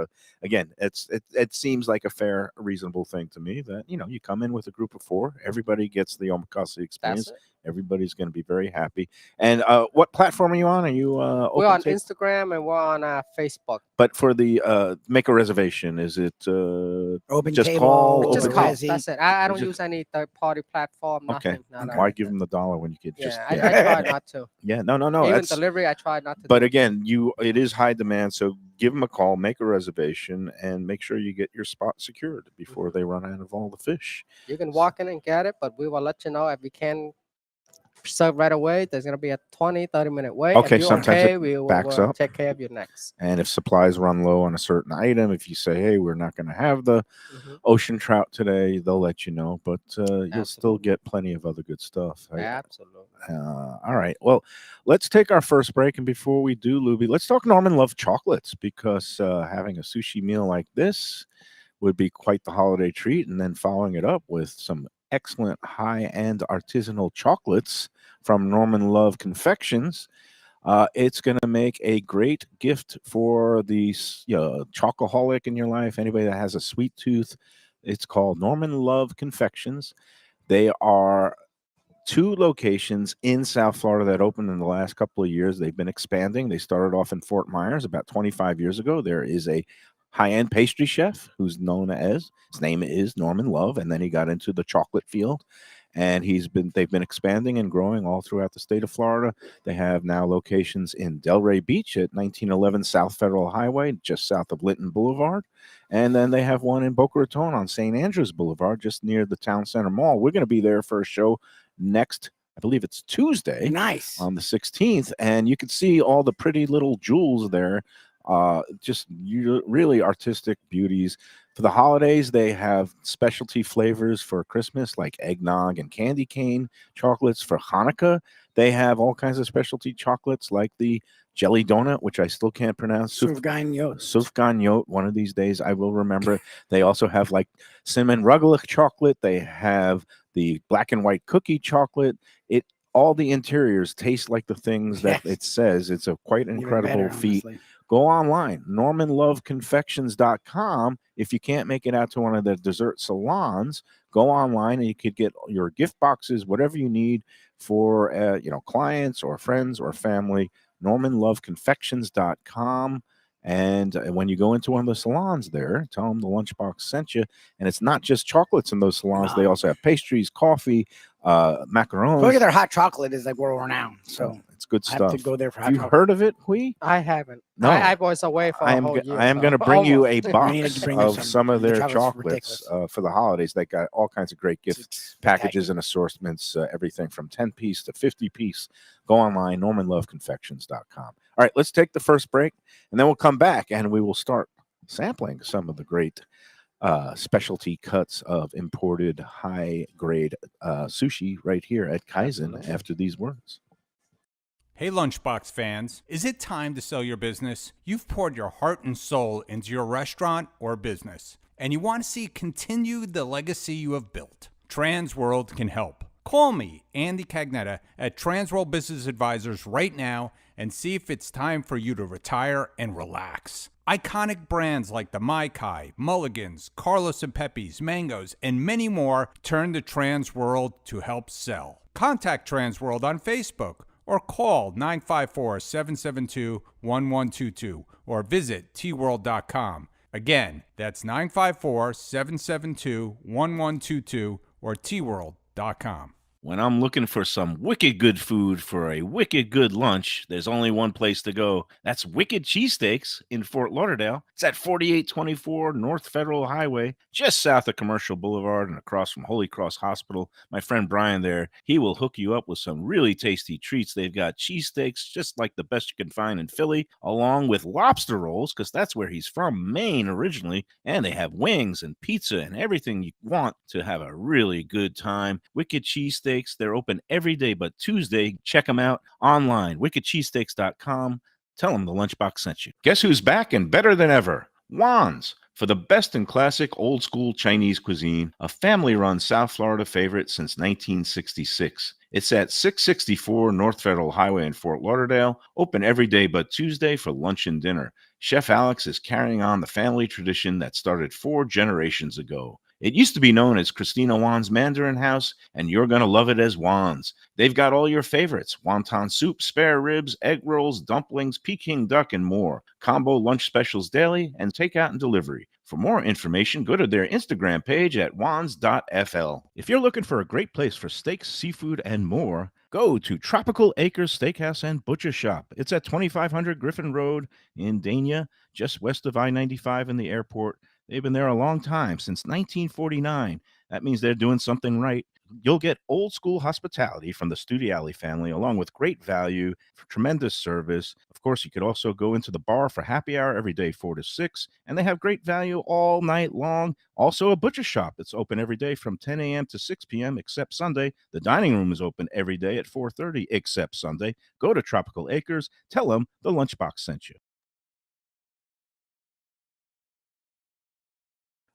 again, it seems like a fair, reasonable thing to me that you come in with a group of 4, everybody gets the Omakase experience. That's it. Everybody's going to be very happy. And what platform are you on? Are you We're open on to- Instagram and we're on Facebook. But for the make a reservation, is it Open just table, call, Just open call. table? Resi. That's it. I don't Just- use any third-party platform. Okay. Nothing. none of Why that. give them the $1 when you could just Yeah, I try not to. yeah, no, Even that's delivery, I try not to. but do. again, it is high demand, so give them a call, make a reservation, and make sure you get your spot secured before they run out of all the fish. You can walk in and get it, but we will let you know if we can serve right away. There's going to be a 20-30 minute wait. Okay, If you're sometimes it okay, we will backs up. take care of you next. And if supplies run low on a certain item, if you say, "Hey, we're not going to have the Mhm. ocean trout today," they'll let you know. But you'll still Absolutely. get plenty of other good stuff. Absolutely. All right. Well, let's take our first break. And before we do, Luby, let's talk Norman Love chocolates, because having a sushi meal like this would be quite the holiday treat. And then following it up with some excellent high-end artisanal chocolates from Norman Love Confections. It's going to make a great gift for the chocoholic in your life, anybody that has a sweet tooth. It's called Norman Love Confections. They are 2 locations in South Florida that opened in the last couple of years. They've been expanding. They started off in Fort Myers about 25 years ago. There is a high-end pastry chef who's known as, his name is Norman Love, and then he got into the chocolate field, and they've been expanding and growing all throughout the state of Florida. They have now locations in Delray Beach at 1911 South Federal Highway, just south of Linton Boulevard, and then they have one in Boca Raton on St. Andrews Boulevard, just near the Town Center Mall. We're going to be there for a show next, I believe it's Tuesday, Nice. on the 16th, and you can see all the pretty little jewels there. Just really artistic beauties. For the holidays, they have specialty flavors for Christmas, like eggnog and candy cane chocolates. For Hanukkah, they have all kinds of specialty chocolates, like the jelly donut, which I still can't pronounce. Sufgan Yot. Sufgan Yot. One of these days I will remember. They also have like cinnamon rugelach chocolate. They have the black and white cookie chocolate. All the interiors taste like the things that it says. It's a quite Even incredible better, feat. honestly. Go online, normanloveconfections.com. If you can't make it out to one of the dessert salons, go online and you could get your gift boxes, whatever you need for clients or friends or family. normanloveconfections.com. And when you go into one of the salons there, tell them the Lunchbox sent you. And it's not just chocolates in those salons. They No. also have pastries, coffee, macarons. Look at their hot chocolate is like world renowned. So it's good I have stuff. to go there for hot Have you chocolate. heard of it, Hui? I haven't. No. I was away for a whole year. I am so- going to bring you a almost. box We need to bring you of some of The their chocolate's chocolates ridiculous. for the holidays. They got all kinds of great gift It's packages and assortments, everything from 10-piece to 50-piece. Go online, normanloveconfections.com. All right, let's take the first break, and then we'll come back, and we will start sampling some of the great specialty cuts of imported high-grade sushi right here at Kaizen after these words. Hey Lunchbox fans, is it time to sell your business? You've poured your heart and soul into your restaurant or business, and you want to see continue the legacy you have built. Transworld can help. Call me, Andy Cagnetta, at Transworld Business Advisors right now and see if it's time for you to retire and relax. Iconic brands like the Mai Kai, Mulligan's, Carlos and Pepe's, Mangoes, and many more turn to Transworld to help sell. Contact Transworld on Facebook or call 954-772-1122 or visit tworld.com. Again, that's 954-772-1122 or tworld.com. When I'm looking for some wicked good food for a wicked good lunch, there's only one place to go. That's Wicked Cheesesteaks in Fort Lauderdale. It's at 4824 North Federal Highway, just south of Commercial Boulevard and across from Holy Cross Hospital. My friend Brian there, he will hook you up with some really tasty treats. They've got cheesesteaks, just like the best you can find in Philly, along with lobster rolls, because that's where he's from, Maine originally. And they have wings and pizza and everything you want to have a really good time. Wicked Cheesesteaks. They're open every day but Tuesday. Check them out online, wickedcheesesteaks.com. Tell them the Lunchbox sent you. Guess who's back and better than ever? Juan's. For the best in classic old school Chinese cuisine, a family-run South Florida favorite since 1966. It's at 664 North Federal Highway in Fort Lauderdale, open every day but Tuesday for lunch and dinner. Chef Alex is carrying on the family tradition that started 4 generations ago. It used to be known as Christina Juan's Mandarin House, and you're going to love it as Juan's. They've got all your favorites: wonton soup, spare ribs, egg rolls, dumplings, Peking duck, and more. Combo lunch specials daily and takeout and delivery. For more information, go to their Instagram page at wans.fl. If you're looking for a great place for steaks, seafood, and more, go to Tropical Acres Steakhouse and Butcher Shop. It's at 2500 Griffin Road in Dania, just west of I-95 in the airport. They've been there a long time, since 1949. That means they're doing something right. You'll get old school hospitality from the Studiali family, along with great value, for tremendous service. Of course, you could also go into the bar for happy hour every day, 4 to 6, and they have great value all night long. Also, a butcher shop that's open every day from 10 a.m. to 6 p.m. except Sunday. The dining room is open every day at 4:30 except Sunday. Go to Tropical Acres. Tell them the Lunchbox sent you.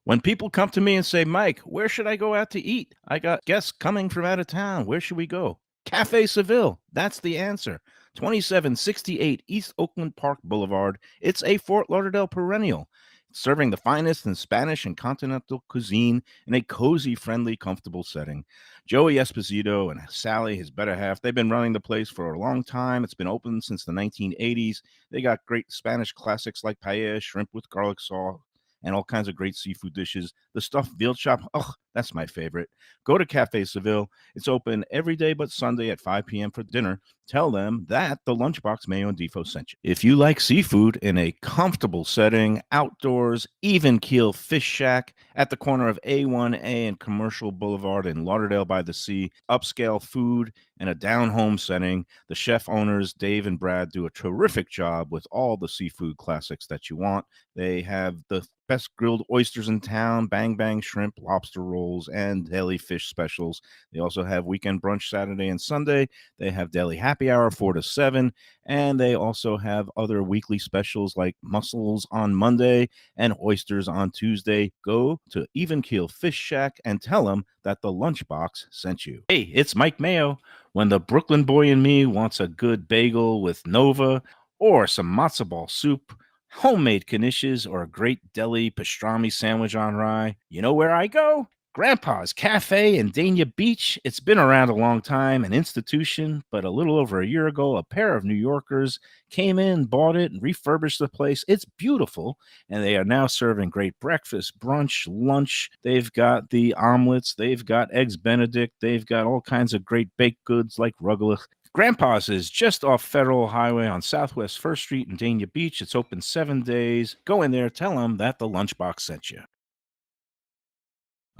When people come to me and say, Mike, where should I go out to eat? I got guests coming from out of town. Where should we go? Cafe Seville. That's the answer. 2768 East Oakland Park Boulevard. It's a Fort Lauderdale perennial, serving the finest in Spanish and continental cuisine in a cozy, friendly, comfortable setting. Joey Esposito and Sally, his better half, they've been running the place for a long time. It's been open since the 1980s. They got great Spanish classics like paella, shrimp with garlic sauce, and all kinds of great seafood dishes. The stuffed veal chop, oh, that's my favorite. Go to Cafe Seville. It's open every day but Sunday at 5 p.m. for dinner. Tell them that the Lunchbox Mayo and Defo sent you. If you like seafood in a comfortable setting, outdoors, even keel fish shack at the corner of A1A and Commercial Boulevard in Lauderdale by the Sea, upscale food in a down-home setting, the chef owners, Dave and Brad, do a terrific job with all the seafood classics that you want. They have the best grilled oysters in town, bang bang shrimp, lobster rolls, and deli fish specials. They also have weekend brunch Saturday and Sunday. They have deli happy hour 4 to 7, and they also have other weekly specials like mussels on Monday and oysters on Tuesday. Go to Even Keel Fish Shack and tell them that the Lunchbox sent you. Hey, it's Mike Mayo. When the Brooklyn boy in me wants a good bagel with Nova or some matzo ball soup, homemade knishes, or a great deli pastrami sandwich on rye, you know where I go? Grandpa's Cafe in Dania Beach. It's been around a long time, an institution, but a little over a year ago, a pair of New Yorkers came in, bought it, and refurbished the place. It's beautiful, and they are now serving great breakfast, brunch, lunch. They've got the omelets. They've got eggs Benedict. They've got all kinds of great baked goods like rugelach. Grandpa's is just off Federal Highway on Southwest 1st Street in Dania Beach. It's open 7 days. Go in there, tell them that the Lunchbox sent you.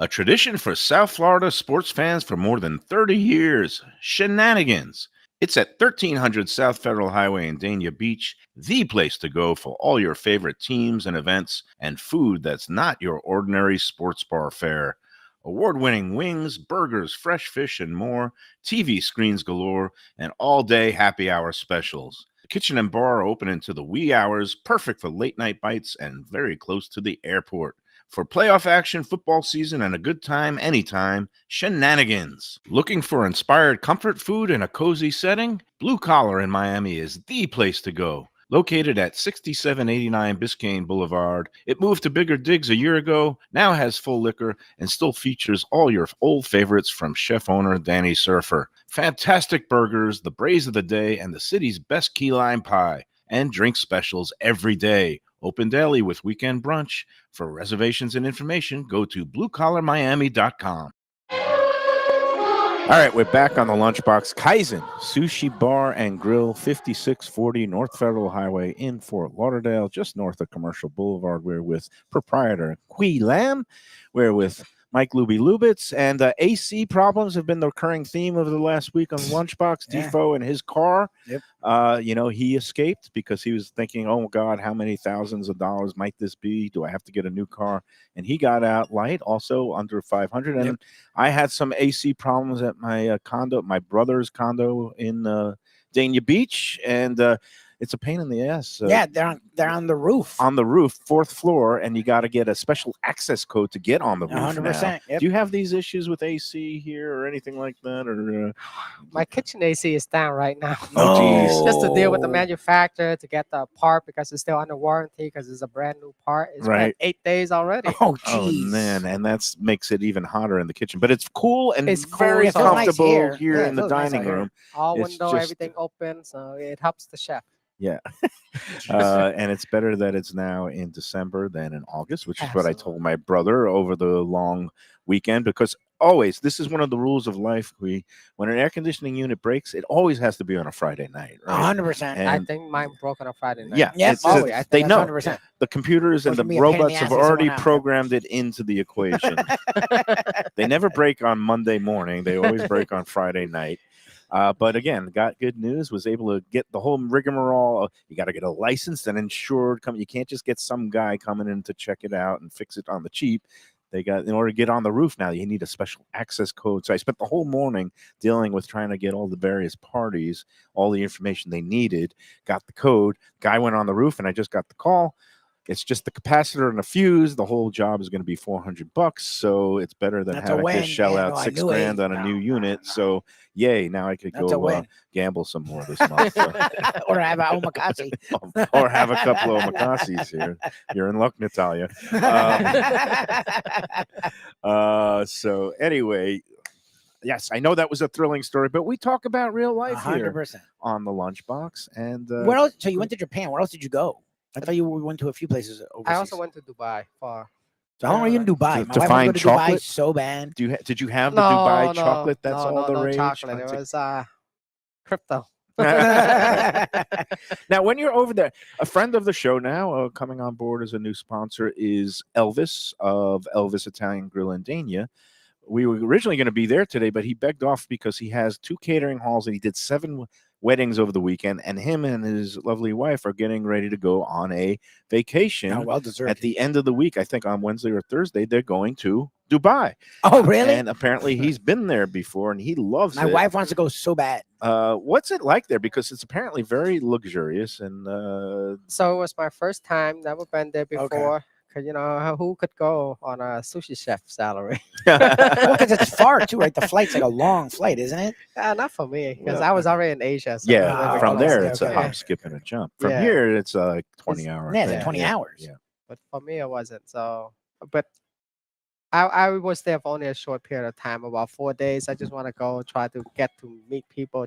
A tradition for South Florida sports fans for more than 30 years, Shenanigans. It's at 1300 South Federal Highway in Dania Beach, the place to go for all your favorite teams and events and food that's not your ordinary sports bar fare. Award-winning wings, burgers, fresh fish, and more, TV screens galore, and all-day happy hour specials. The kitchen and bar are open into the wee hours, perfect for late-night bites and very close to the airport. For playoff action, football season, and a good time anytime, Shenanigans. Looking for inspired comfort food in a cozy setting? Blue Collar in Miami is the place to go. Located at 6789 Biscayne Boulevard, it moved to bigger digs a year ago, now has full liquor, and still features all your old favorites from chef owner Danny Surfer. Fantastic burgers, the braise of the day, and the city's best key lime pie. And drink specials every day. Open daily with weekend brunch. For reservations and information, go to bluecollarmiami.com. All right, we're back on the Lunchbox. Kaizen Sushi Bar and Grill, 5640 North Federal Highway in Fort Lauderdale, just north of Commercial Boulevard. We're with proprietor Qui Lam. We're with Mike Luby Lubitz, and AC problems have been the recurring theme of the last week on Lunchbox. Yeah. Defoe and his car. Yep. He escaped because he was thinking, oh God, how many thousands of dollars might this be? Do I have to get a new car? And he got out light, also under 500. And Yep. I had some AC problems at my condo, my brother's condo in Dania Beach, and it's a pain in the ass. Yeah, they're on the roof. On the roof, 4th floor, and you got to get a special access code to get on the roof. 100%. Now. Yep. Do you have these issues with AC here or anything like that? Or My kitchen AC is down right now. Oh, geez. Just to deal with the manufacturer to get the part because it's still under warranty because it's a brand new part. It's Right. been 8 days already. Oh, Oh jeez. man, and that makes it even hotter in the kitchen. But it's cool and It's cool, very it feels nice comfortable here. here Yeah, in it the feels nice out dining here. room. All It's window, just- everything open, so it helps the chef. Yeah. And it's better that it's now in December than in August, which is what I told my brother over the long weekend, because always, this is one of the rules of life. When an air conditioning unit breaks, it always has to be on a Friday night. Right? 100%. And- I think mine broke on a Friday night. Yeah, Yep, it's always. just- I think they that's know 100%. the computers and Which the would be a pain in the robots ass have if someone already out. programmed it into the equation. They never break on Monday morning. They always break on Friday night. But again, got good news. Was able to get the whole rigmarole. You got to get a licensed and insured. You can't just get some guy coming in to check it out and fix it on the cheap. They got, in order to get on the roof now, you need a special access code. So I spent the whole morning dealing with trying to get all the various parties, all the information they needed. Got the code. Guy went on the roof, and I just got the call. It's just the capacitor and a fuse. The whole job is going to be $400, so it's better than That's a having to win. shell Yeah, out no, I $6 knew it. grand on a new No, unit. no. So yay! Now I could That's a go win. gamble some more this month, Or have an omakase. or have a couple of omakases here. You're in luck, Natalia. So anyway, yes, I know that was a thrilling story, but we talk about real life here 100%. on the Lunchbox. And Where else? So you went to Japan. Where else did you go? I thought you went to a few places overseas. I also went to Dubai for. So how long were you in Dubai? To- My to wife find wanted to go to Dubai chocolate? so bad. did you have the Dubai chocolate? That's all the no rage. chocolate. It was crypto. Now, when you're over there, a friend of the show now, coming on board as a new sponsor, is Elvis of Elvis Italian Grill in Dania. We were originally going to be there today, but he begged off because he has 2 catering halls and he did 7 weddings over the weekend, and him and his lovely wife are getting ready to go on a vacation. Oh, well deserved. At the end of the week, I think on Wednesday or Thursday, they're going to Dubai. Oh, really? And apparently he's been there before and he loves My it. wife wants to go so bad. What's it like there? Because it's apparently very luxurious and So it was my first time. Never been there before. Cause who could go on a sushi chef salary? Well, because it's far too, right? The flight's like a long flight, isn't it? Not for me, because Well, I was already in Asia. So yeah, Oh, from okay, there okay, it's a okay. hop, skip, and a jump. From Yeah. here it's like 20 hours. Yeah, it's like 20 hours. Yeah. But for me, it wasn't. So, but I was there for only a short period of time, about 4 days. I just want to go, try to get to meet people,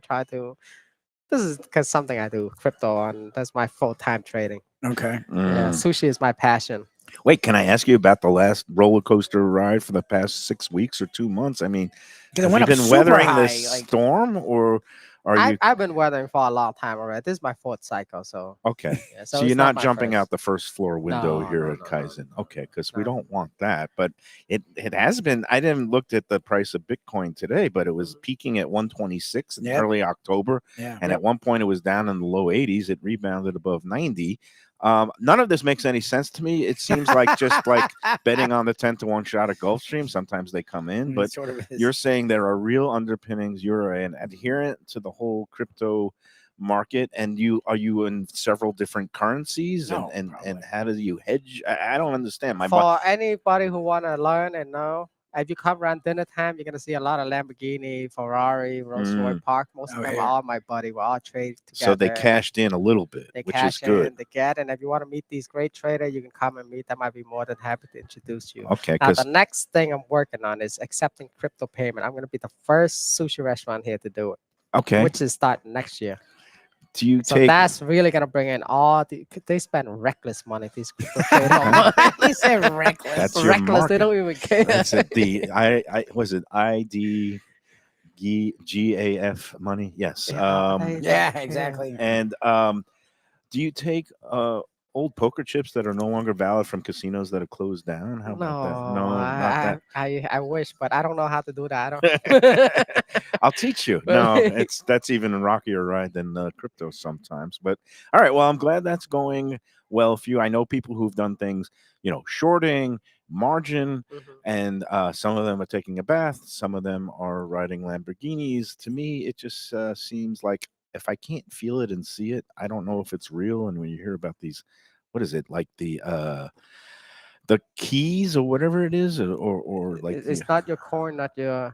This is because something I do, crypto, and that's my full-time trading. Okay. Yeah, sushi is my passion. Wait, can I ask you about the last roller coaster ride for the past 6 weeks or 2 months? I mean, Because it have went you up been super weathering high. this Like, storm, or are you I've been weathering for a long time already. This is my 4th cycle, so okay? yeah, So, it's you're not my jumping first. out the first floor window No, here no, at no, no, Kaizen. no. Okay, because we No. don't want that. But it has been. I didn't looked at the price of Bitcoin today, but it was peaking at 126 in Yep. early October, yeah. and at one point it was down in the low 80s. It rebounded above 90. None of this makes any sense to me. It seems like just like betting on the 10-to-1 shot at Gulfstream. Sometimes they come in, but sort of is. you're saying there are real underpinnings. You're an adherent to the whole crypto market, and are you in several different currencies? No, and probably. how do you hedge? I don't understand. For anybody who want to learn and know, if you come around dinner time, you're gonna see a lot of Lamborghini, Ferrari, Rolls Royce Park. Most of Oh, them yeah. are all my buddy. We all trade together. so they cashed in a little bit, They which is cash good. in, they get, and if you want to meet these great traders, you can come and meet them. I'd be more than happy to introduce you. Okay, Now, because the next thing I'm working on is accepting crypto payment. I'm going to be the first sushi restaurant here to do it, okay, which is starting next year. do you So take? that's really going to bring in they spend reckless money, these crypto traders. He said reckless. That's your Reckless, they market. don't even care. That's it. I was it ID GAF money. Yes. Yeah, exactly. And do you take old poker chips that are no longer valid from casinos that have closed down? How about that? No, No, not that. I wish, but I don't know how to do that. I don't. I'll teach you. No, that's even a rockier ride than crypto sometimes. But all right, well, I'm glad that's going well for you. I know people who've done things, shorting, margin, Mhm. and some of them are taking a bath. Some of them are riding Lamborghinis. To me, it just seems like if I can't feel it and see it, I don't know if it's real. And when you hear about these, what is it like the keys or whatever it is, or like It's not your coin, not your.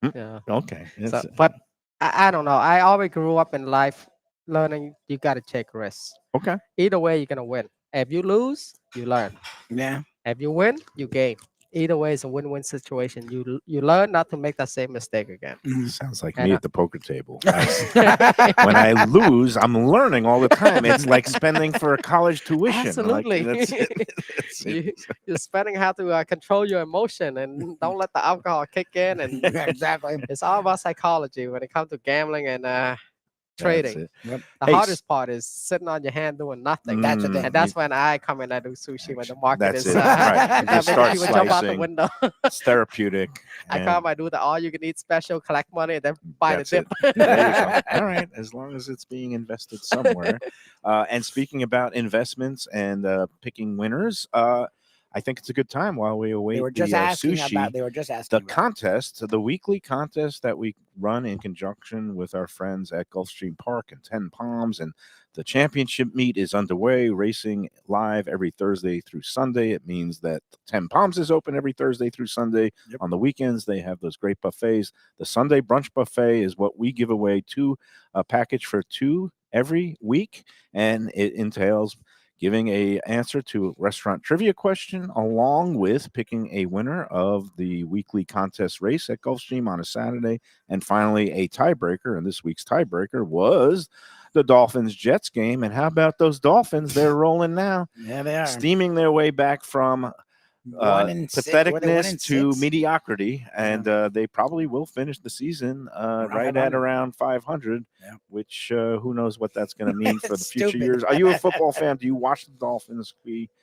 Hmm? Yeah. okay, So, it's, but I don't know. I always grew up in life learning you got to take risks. okay. Either way, you're gonna win. If you lose, you learn. Yeah. If you win, you gain. Either way, it's a win-win situation. You learn not to make that same mistake again. Sounds like And me I- at the poker table. When I lose, I'm learning all the time. It's like spending for a college tuition. Absolutely. Like, that's it. You're spending how to control your emotion and don't let the alcohol kick in. And Yeah, exactly. it's all about psychology when it comes to gambling and That's trading. it. Yep. The Hey, hardest part is sitting on your hand doing nothing. That's the thing. And that's when I come in. I do sushi when the market That's is it. Right. You making just start people jump out the slicing. window. It's therapeutic. I and come. I do the all-you-can-eat special, collect money, and then buy the that's dip. it. There you go. All right. As long as it's being invested somewhere. And speaking about investments and picking winners, I think it's a good time while we await They were just the asking sushi. about. They were just asking The about. contest, the weekly contest that we run in conjunction with our friends at Gulfstream Park and 10 Palms, and the championship meet is underway, racing live every Thursday through Sunday. It means that 10 Palms is open every Thursday through Sunday. Yep. On the weekends, they have those great buffets. The Sunday brunch buffet is what we give away to a package for 2 every week, and it entails giving a answer to a restaurant trivia question, along with picking a winner of the weekly contest race at Gulfstream on a Saturday, and finally a tiebreaker. And this week's tiebreaker was the Dolphins-Jets game. And how about those Dolphins? They're rolling now, Yeah, they are. steaming their way back from 1-6. Were they 1-6? patheticness to mediocrity, and they probably will finish the season right at 500. around 500, Yeah. which who knows what that's going to mean for the It's future stupid. years. Are you a football fan? Do you watch the Dolphins?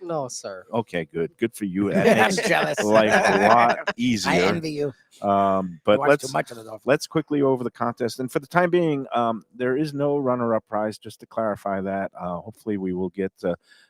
No, sir. Okay, good for you. That I'm makes jealous. life a lot I easier. envy you. I But watch too much of the Dolphins. let's quickly over the contest. And for the time being, there is no runner-up prize, just to clarify that. Hopefully we will get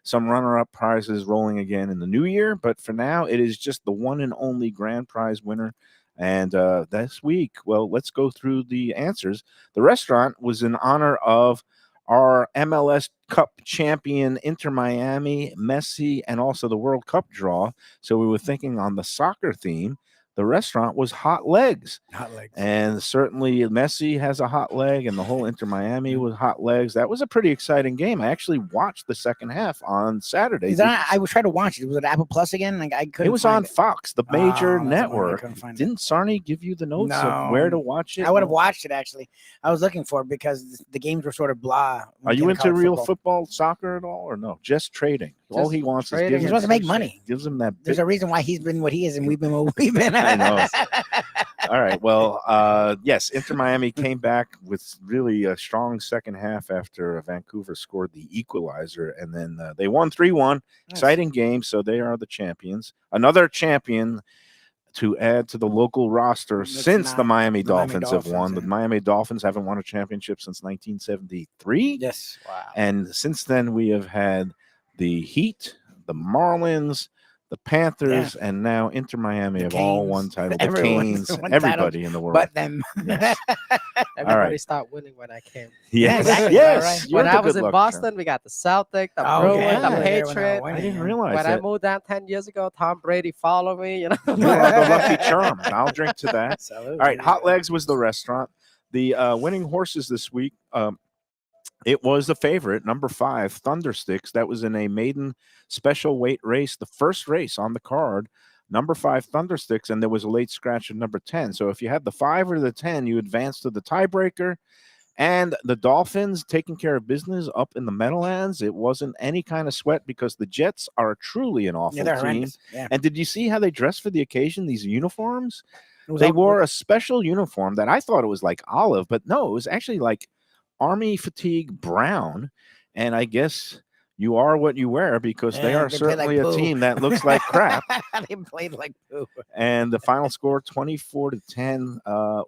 some runner-up prizes rolling again in the new year. But for now, it is just the one and only grand prize winner. And this week, well, let's go through the answers. The restaurant was in honor of our MLS Cup champion Inter Miami, Messi, and also the World Cup draw. So we were thinking on the soccer theme. The restaurant was Hot Legs. Hot legs. And certainly Messi has a hot leg, and the whole Inter Miami was hot legs. That was a pretty exciting game. I actually watched the second half on Saturday. I was trying to watch it. Was it Apple Plus again? Like I couldn't. It was find on it. Fox, the major Oh, that's the one I network. couldn't find it. Didn't Sarni give you the notes of where to watch it? I would have watched it actually. I was looking for it because the games were sort of blah. when Are it you came to into college real football soccer at all, or no? Just trading. All Just he wants is trading. gives He him wants to make some money. shit. Gives him that. There's bit- a reason why he's been what he is, and we've been what we've been. I know. All right. Well, yes, Inter Miami came back with really a strong second half after Vancouver scored the equalizer, and then they won 3-1. Exciting game. So they are the champions. Another champion to add to the local roster It's since the not Miami the Miami Dolphins have won. Dolphins, The yeah. Miami Dolphins haven't won a championship since 1973. Yes. Wow. And since then, we have had the Heat, the Marlins, the Panthers, and now Inter Miami The have all Canes. won title. The Everyone Canes, won everybody in the world. But them. Yes. Everybody stopped winning when I came. Yes, exactly. yes. All right. you're When the I was good in luck Boston, charm. we got the Celtic, the Oh, Bruins, yeah. the They were Patriot. winning. I didn't realize When I that. moved down 10 years ago, Tom Brady followed me. You know. You're the lucky charm. I'll drink to that. Salute. All right, Hot Legs was the restaurant. The winning horses this week, it was the favorite, number 5, Thundersticks. That was in a maiden special weight race, the first race on the card. Number 5, Thundersticks, and there was a late scratch at number 10. So if you had the 5 or the 10, you advanced to the tiebreaker. And the Dolphins taking care of business up in the Meadowlands. It wasn't any kind of sweat because the Jets are truly an awful Yeah, they're team. horrendous. Yeah. And did you see how they dressed for the occasion? These uniforms. was They all- wore a special uniform that I thought it was like olive, but no, it was actually like army fatigue brown. And I guess you are what you wear because they Yeah, are they play like certainly a poo. team that looks like crap. They played like poo. And the final score 24-10.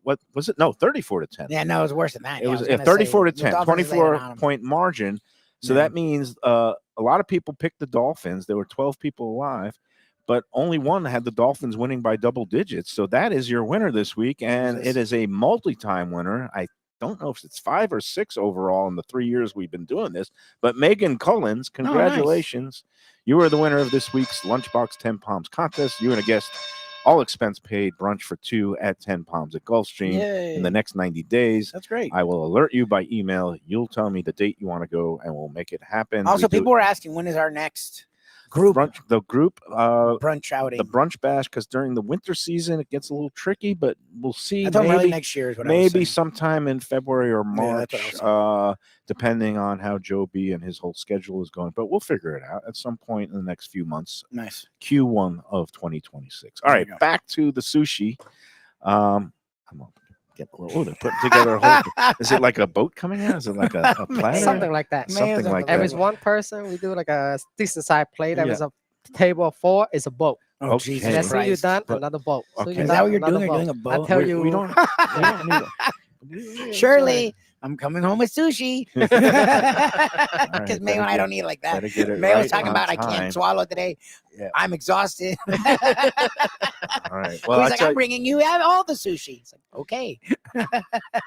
What was it? No, 34-10. Yeah, no, it was worse than that. It Yeah, I was gonna say, 34 to the 10, Dolphins laid it 24 on 'em. point margin. So Yeah. that means a lot of people picked the Dolphins. There were 12 people alive, but only one had the Dolphins winning by double digits. So that is your winner this week, and Jesus. it is a multi-time winner. I don't know if it's 5 or 6 overall in the 3 years we've been doing this, but Megan Cullins, congratulations. You are the winner of this week's Lunchbox 10 Palms contest. You and a guest, all expense paid brunch for 2 at 10 Palms at Gulfstream in the Yay. next 90 days. That's great. I will alert you by email. You'll tell me the date you want to go, and we'll make it happen. Also, We do- people were asking when is our next group the group brunch outing. the brunch bash, because during the winter season it gets a little tricky, but we'll see. I thought early Maybe next year is what I was maybe saying. sometime in February or Yeah, March, that's what I was depending on how Joe B and his whole schedule is going. But we'll figure it out at some point in the next few months. Nice. Q1 of 2026. All There right, you go. back to the sushi. I'm getting a little. Oh, they're putting together a whole. Is it like a boat coming out? Is it like a platter? Something like that. Something like If that. it's one person, we do like a decent sized plate. If Yeah. it's a table of 4, it's a boat. Oh, Okay. Jesus And as soon as you're Christ. done, But- another boat. Soon okay. you're Is that done, what you're another doing? You're doing a boat? Until you we don't need a- Shirley, I'm coming home with sushi. Because right, Mayo and I don't eat like that. better get it Mayo's right talking on about I time. can't swallow today. Yeah. I'm exhausted. All right. Well, He's I like, tell I'm you- bringing you all the sushi. It's like, okay.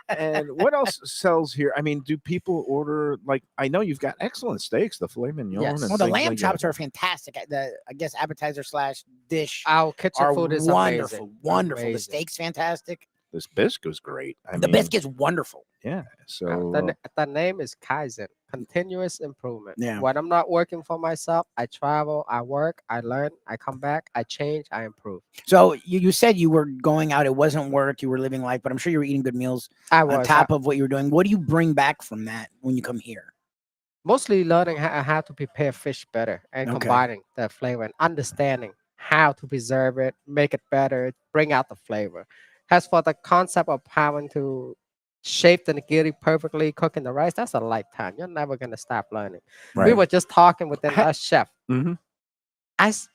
and what else sells here? I mean, do people order, like, I know you've got excellent steaks, the filet mignon. Yes. And Well, the things lamb like chops that. are fantastic. I guess appetizer / dish Our kitchen are food is wonderful. amazing. Wonderful. The Amazing. steak's fantastic. This bisque was great. I The mean, biscuit's wonderful. Yeah. So The name is Kaizen, continuous improvement. Yeah. When I'm not working for myself, I travel, I work, I learn, I come back, I change, I improve. So you said you were going out. It wasn't work. You were living life, but I'm sure you were eating good meals I on was top of what you were doing. What do you bring back from that when you come here? mostly learning how to prepare fish better and Okay. combining the flavor and understanding how to preserve it, make it better, bring out the flavor. As for the concept of having to shape the nigiri perfectly, cooking the rice, that's a lifetime. You're never gonna stop learning. We Right. were just talking with our chef. Mhm.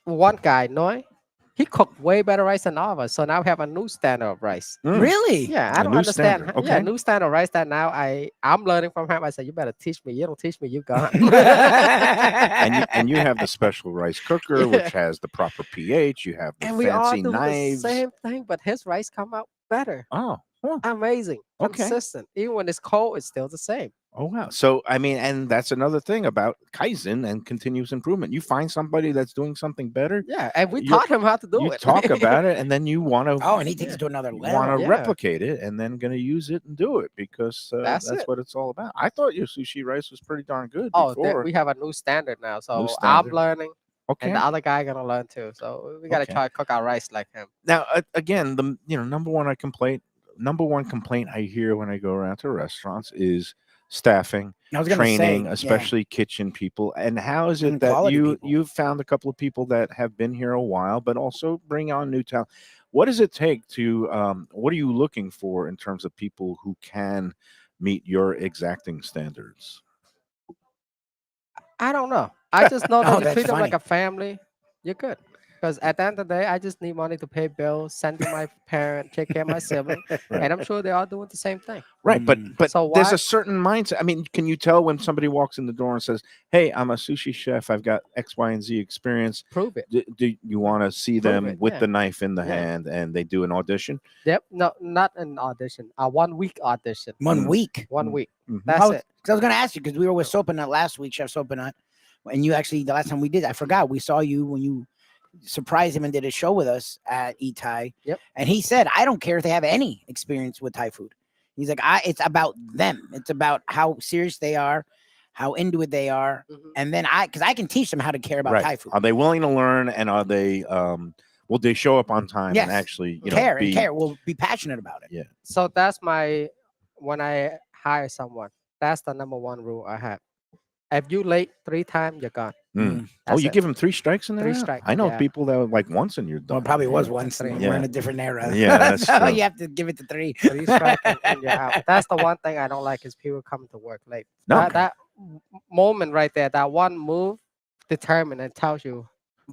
One guy, Noi, he cooked way better rice than all of us. So now we have a new standard of rice. Really? Yeah, I A don't new understand. standard, Yeah, okay. new standard of rice that now I'm learning from him. I said, you better teach me. You don't teach me, you gone. and you have the special rice cooker, which has the proper pH. You have the And we all fancy do knives. the same thing, but his rice come out better. Oh, huh. Amazing. Okay. Consistent. Even when it's cold, it's still the same. Oh wow! So I mean, and that's another thing about Kaizen and continuous improvement. You find somebody that's doing something better, Yeah. And we You- taught him how to do you it. talk about it, and then you want to. Oh, and he takes it to another level. Want to Yeah. replicate it, and then going to use it and do it because That's that's it. what it's all about. I thought your sushi rice was pretty darn good Oh, before. we have a new standard now. So I'm standard. learning Okay. and the other guy gonna learn too. So we gotta Okay. try to cook our rice like him. Now, again, the number one complaint I hear when I go around to restaurants is staffing, I was gonna training, say, yeah. especially kitchen people. And how is it And that quality people. you've found a couple of people that have been here a while, but also bring on new talent? What does it take to? What are you looking for in terms of people who can meet your exacting standards? I don't know. I just know that Oh, you that's treat them like funny. a family, you're good. Because at the end of the day, I just need money to pay bills, send to my parent, take care of my sibling, and I'm sure they're all doing the same thing. Right, but So there's why- a certain mindset. I mean, can you tell when somebody walks in the door and says, "Hey, I'm a sushi chef. I've got X, Y, and Z experience. Prove it. Do you want to see Prove them it, with yeah. the knife in the Yeah. hand?" And they do an audition. Yep. No, not an audition. A 1 week audition. 1 week. 1 week. Mhm. That's it. Because I was going to ask you, because we were with Sopanut last week, Chef Sopanut, and you actually, the last time we did, I forgot, we saw you when you surprised him and did a show with us at Eat Thai. Yep. And he said, I don't care if they have any experience with Thai food. He's like, it's about them. It's about how serious they are, how into it they are. Mhm. And then because I can teach them how to care about Right. Thai food. Are they willing to learn? And are they? Will they show up on time Yes. and actually care be, and care. We'll be passionate about it. Yeah. So when I hire someone, that's the number one rule I have. If you late 3 times, you're gone. Oh, That's you it. give them 3 strikes in there? 3 now? strikes, I know yeah. people that were like once and you're done. Well, it probably was Yeah, once. three. We're in Yeah. a different era. Yeah, that's No, true. you have to give it to 3. 3 strikes and you're out. That's the one thing I don't like is people coming to work late. No. That moment right there, that one move, determine and tells you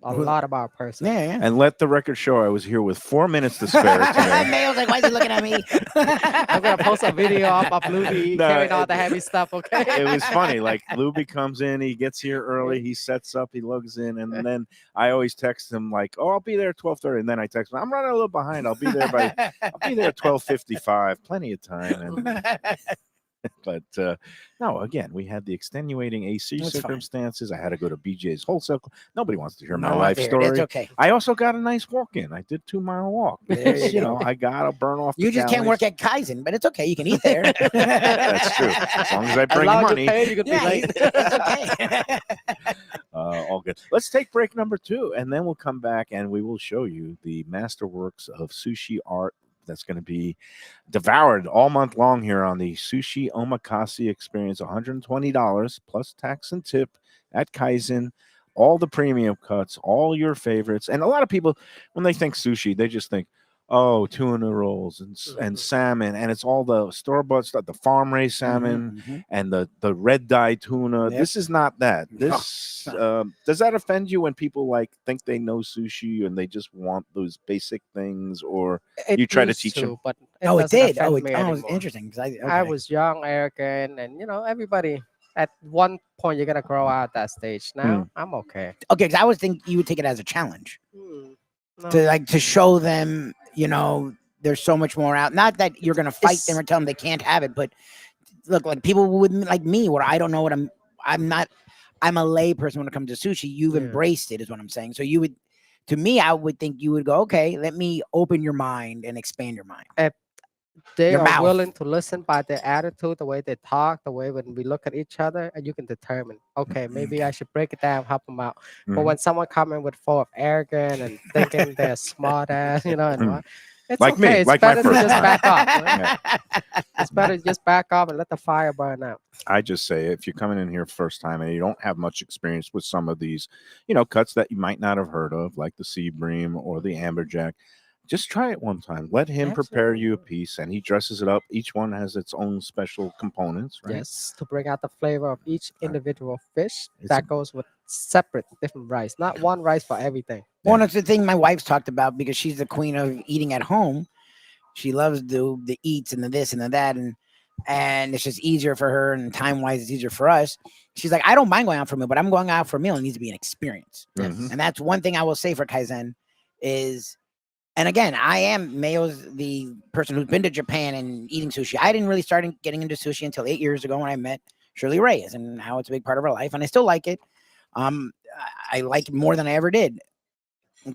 a lot about a person. Yeah. And let the record show I was here with 4 minutes to spare today. Mayo's like, why is he looking at me? I'm gonna post a video up of Luby No, carrying all the heavy stuff. Okay. It was funny. Like Luby comes in, he gets here early, he sets up, he logs in, and then I always text him like, "Oh, I'll be there at 12:30," and then I text him, "I'm running a little behind. I'll be there at 12:55. Plenty of time." But no, again, we had the extenuating AC That's fine. circumstances. I had to go to BJ's wholesale. Nobody wants to hear my No, life it's story. okay. I also got a nice walk in. I did 2-mile walk. There Because, you I got to burn off. You the just can't calories. work at Kaizen, but it's okay. You can eat there. That's true. As long as I As bring long as money. you pay, you could be Yeah, late. it's okay. All good. Let's take break number 2, and then we'll come back and we will show you the masterworks of sushi art that's going to be devoured all month long here on the Sushi Omakase experience. $120 plus tax and tip at Kaizen. All the premium cuts, all your favorites. And a lot of people, when they think sushi, they just think, oh, tuna rolls and salmon, and it's all the store-bought stuff, the farm-raised salmon and the red dye tuna. Yep. This is not that. This does that offend you when people like think they know sushi and they just want those basic things, or you try to used teach them? but Oh, it doesn't did. affect Oh, me it was anymore. interesting. I was young, arrogant, and everybody at one point you're gonna grow out that stage. Now I'm okay. okay, because I was thinking you would take it as a challenge No. to show them, there's so much more out. Not that you're gonna fight them or tell them they can't have it, but look, like people wouldn't like me, where I don't know what I'm a lay person when it comes to sushi. You've embraced it, is what I'm saying. So you would, to me, I would think you would go, okay, let me open your mind and expand your mind. They Your are mouth. willing to listen by their attitude, the way they talk, the way when we look at each other, and you can determine, okay, maybe I should break it down, help them out. But when someone coming with full of arrogance and thinking they're smart ass, and what, it's Like me, okay. It's like my better to first just time. back off. It's better to just back off and let the fire burn out. I just say, if you're coming in here first time and you don't have much experience with some of these, cuts that you might not have heard of, like the sea bream or the amberjack, just try it one time. Let him prepare you a piece, and he dresses it up. Each one has its own special components, right? Yes, to bring out the flavor of each individual fish It's that goes with separate different rice, not one rice for everything. Well, that's the thing my wife's talked about, because she's the queen of eating at home. She loves the eats and the this and the that, and it's just easier for her, and time wise it's easier for us. She's like, I don't mind going out for a meal, but I'm going out for a meal. It needs to be an experience. Mhm. And that's one thing I will say for Kaizen is, and again, I am Mayo's the person who's been to Japan and eating sushi. I didn't really start getting into sushi until 8 years ago when I met Shirley Reyes, and now it's a big part of our life, and I still like it. I like it more than I ever did.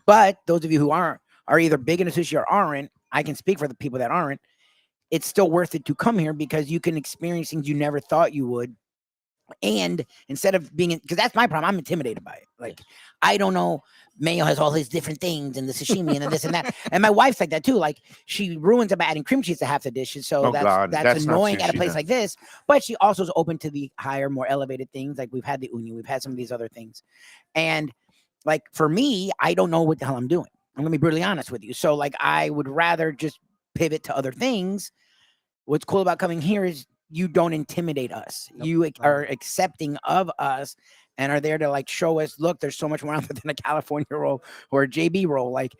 But those of you who are either big into sushi or aren't, I can speak for the people that aren't. It's still worth it to come here, because you can experience things you never thought you would. And instead of being, because that's my problem, I'm intimidated by it. Like, I don't know, Mayo has all these different things and the sashimi and this and that. And my wife's like that too. Like, she ruins about adding cream cheese to half the dishes. So that's not annoying at a sushi place then. like this. But she also is open to the higher, more elevated things. Like, we've had the uni, we've had some of these other things. And like, for me, I don't know what the hell I'm doing. I'm gonna be brutally honest with you. So like, I would rather just pivot to other things. What's cool about coming here is you don't intimidate us. Nope. You are accepting of us and are there to like show us, look, there's so much more out there than a California roll or a JB roll. Like,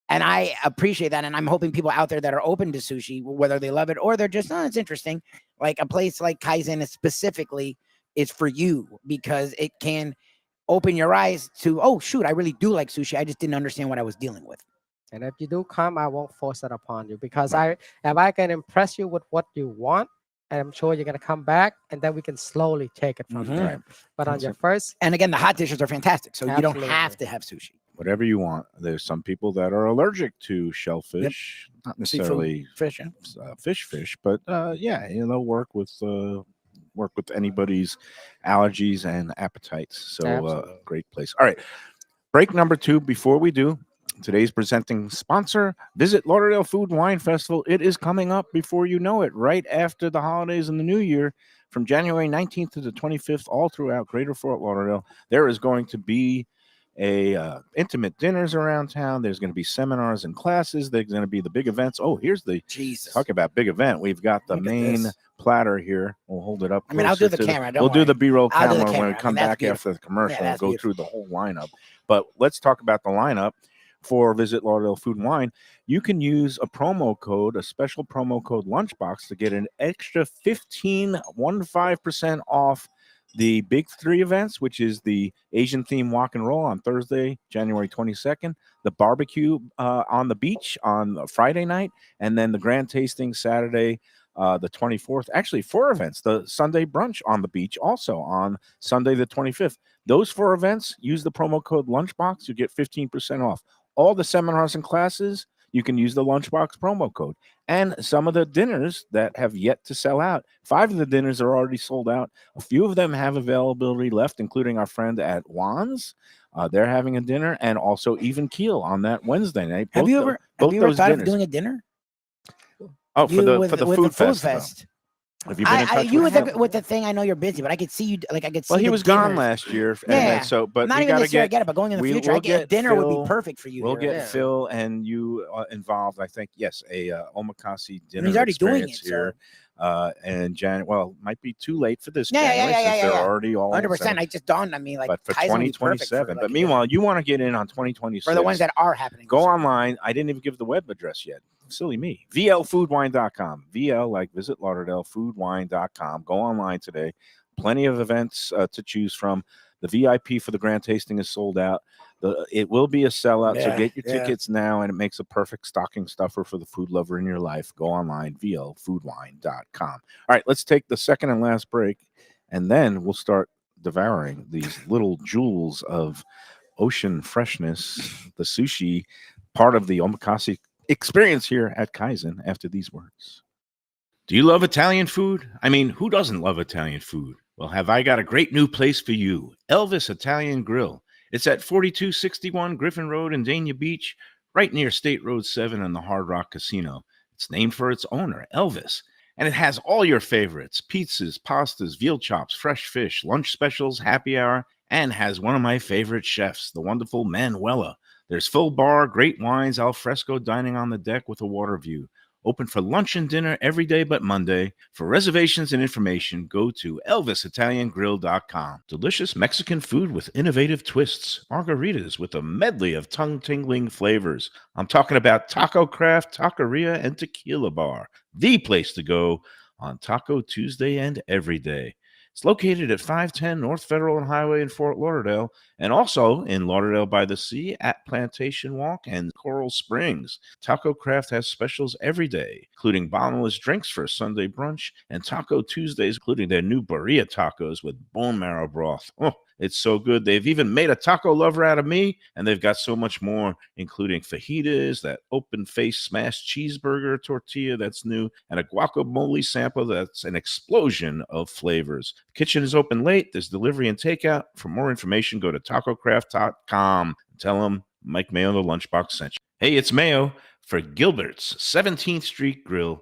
I appreciate that. And I'm hoping people out there that are open to sushi, whether they love it or they're just, it's interesting. Like, a place like Kaizen is specifically is for you, because it can open your eyes to, oh shoot, I really do like sushi. I just didn't understand what I was dealing with. And if you do come, I won't force it upon you, because if I can impress you with what you want, I'm sure you're gonna come back, and then we can slowly take it from there. But on your first, and again, the hot dishes are fantastic, so you don't Absolutely. have to have sushi. Whatever you want. There's some people that are allergic to shellfish, not necessarily Fish. fish, but they'll work with anybody's allergies and appetites. So Absolutely. great place. All right, break number 2. Before we do, Today's presenting sponsor, visit Lauderdale Food and Wine Festival. It is coming up before you know it, right after the holidays and the new year, from January 19th to the 25th, all throughout Greater Fort Lauderdale. There is going to be intimate dinners around town. There's going to be seminars and classes. There's going to be the big events. Oh, here's the Jesus. talk about big event. We've got the Look at main this. platter here. We'll hold it up. I mean, I'll do closer the to camera. Don't We'll do worry. the B-roll I'll do the camera when camera. we I come mean, that's back beautiful. after the commercial and that's go beautiful. through the whole lineup. But let's talk about the lineup for Visit Lauderdale Food and Wine. You can use a promo code, a special promo code Lunchbox, to get an extra 15% off the big three events, which is the Asian theme walk and roll on Thursday, January 22nd, the barbecue on the beach on Friday night, and then the grand tasting Saturday, the 24th. Actually, 4 events. The Sunday brunch on the beach also on Sunday, the 25th. Those 4 events, use the promo code Lunchbox, you get 15% off. All the seminars and classes, you can use the Lunchbox promo code. And some of the dinners that have yet to sell out, 5 of the dinners are already sold out. A few of them have availability left, including our friend at Juan's. They're having a dinner, and also Even Keel on that Wednesday night. Have you ever those thought dinners. of doing a dinner? Oh, for You the with food festival. fest. Have you been in touch you with with him? with the thing? I know you're busy, but I could see you. Like I could see. Well, he the was gone dinners. last year, and Yeah. then so but Not we even got to this year. I get. get it, but going in the future, we'll I get a get dinner would Phil- be perfect for you. We'll here. get Yeah. Phil and you involved. I think yes, a Omakase dinner he's already doing experience it, here. And January. Well, might be too late for this. Yeah, January, since they're already all 100%. I just dawned on me like. But for Kaizen would be perfect 2027. for, But like, meanwhile, you want to get in on 2026 for the ones that are happening. Go this year. online. I didn't even give the web address yet. Silly me. VLFoodWine.com. VL, like Visit Lauderdale, foodwine.com. Go online today. Plenty of events to choose from. The VIP for the grand tasting is sold out. It will be a sellout, so Yeah, get your yeah. tickets now, and it makes a perfect stocking stuffer for the food lover in your life. Go online, VLFoodWine.com. All right, let's take the second and last break, and then we'll start devouring these little jewels of ocean freshness, the sushi, part of the Omakase experience here at Kaizen after these words. Do you love Italian food? I mean, who doesn't love Italian food? Well, have I got a great new place for you, Elvis Italian Grill. It's at 4261 Griffin Road in Dania Beach, right near State Road 7 and the Hard Rock Casino. It's named for its owner, Elvis, and it has all your favorites, pizzas, pastas, veal chops, fresh fish, lunch specials, happy hour, and has one of my favorite chefs, the wonderful Manuela. There's full bar, great wines, al fresco dining on the deck with a water view. Open for lunch and dinner every day but Monday. For reservations and information, go to ElvisItalianGrill.com. Delicious Mexican food with innovative twists. Margaritas with a medley of tongue-tingling flavors. I'm talking about Taco Craft, Taqueria, and Tequila Bar. The place to go on Taco Tuesday and every day. It's located at 510 North Federal and Highway in Fort Lauderdale, and also in Lauderdale by the Sea at Plantation Walk and Coral Springs. Taco Craft has specials every day, including bottomless drinks for Sunday brunch, and Taco Tuesdays, including their new burrito tacos with bone marrow broth. Oh, it's so good. They've even made a taco lover out of me, and they've got so much more, including fajitas, that open-faced smashed cheeseburger tortilla that's new, and a guacamole sample that's an explosion of flavors. The kitchen is open late. There's delivery and takeout. For more information, go to tacocraft.com. Tell them Mike Mayo, the Lunchbox, sent you. Hey, it's Mayo for Gilbert's 17th Street Grill.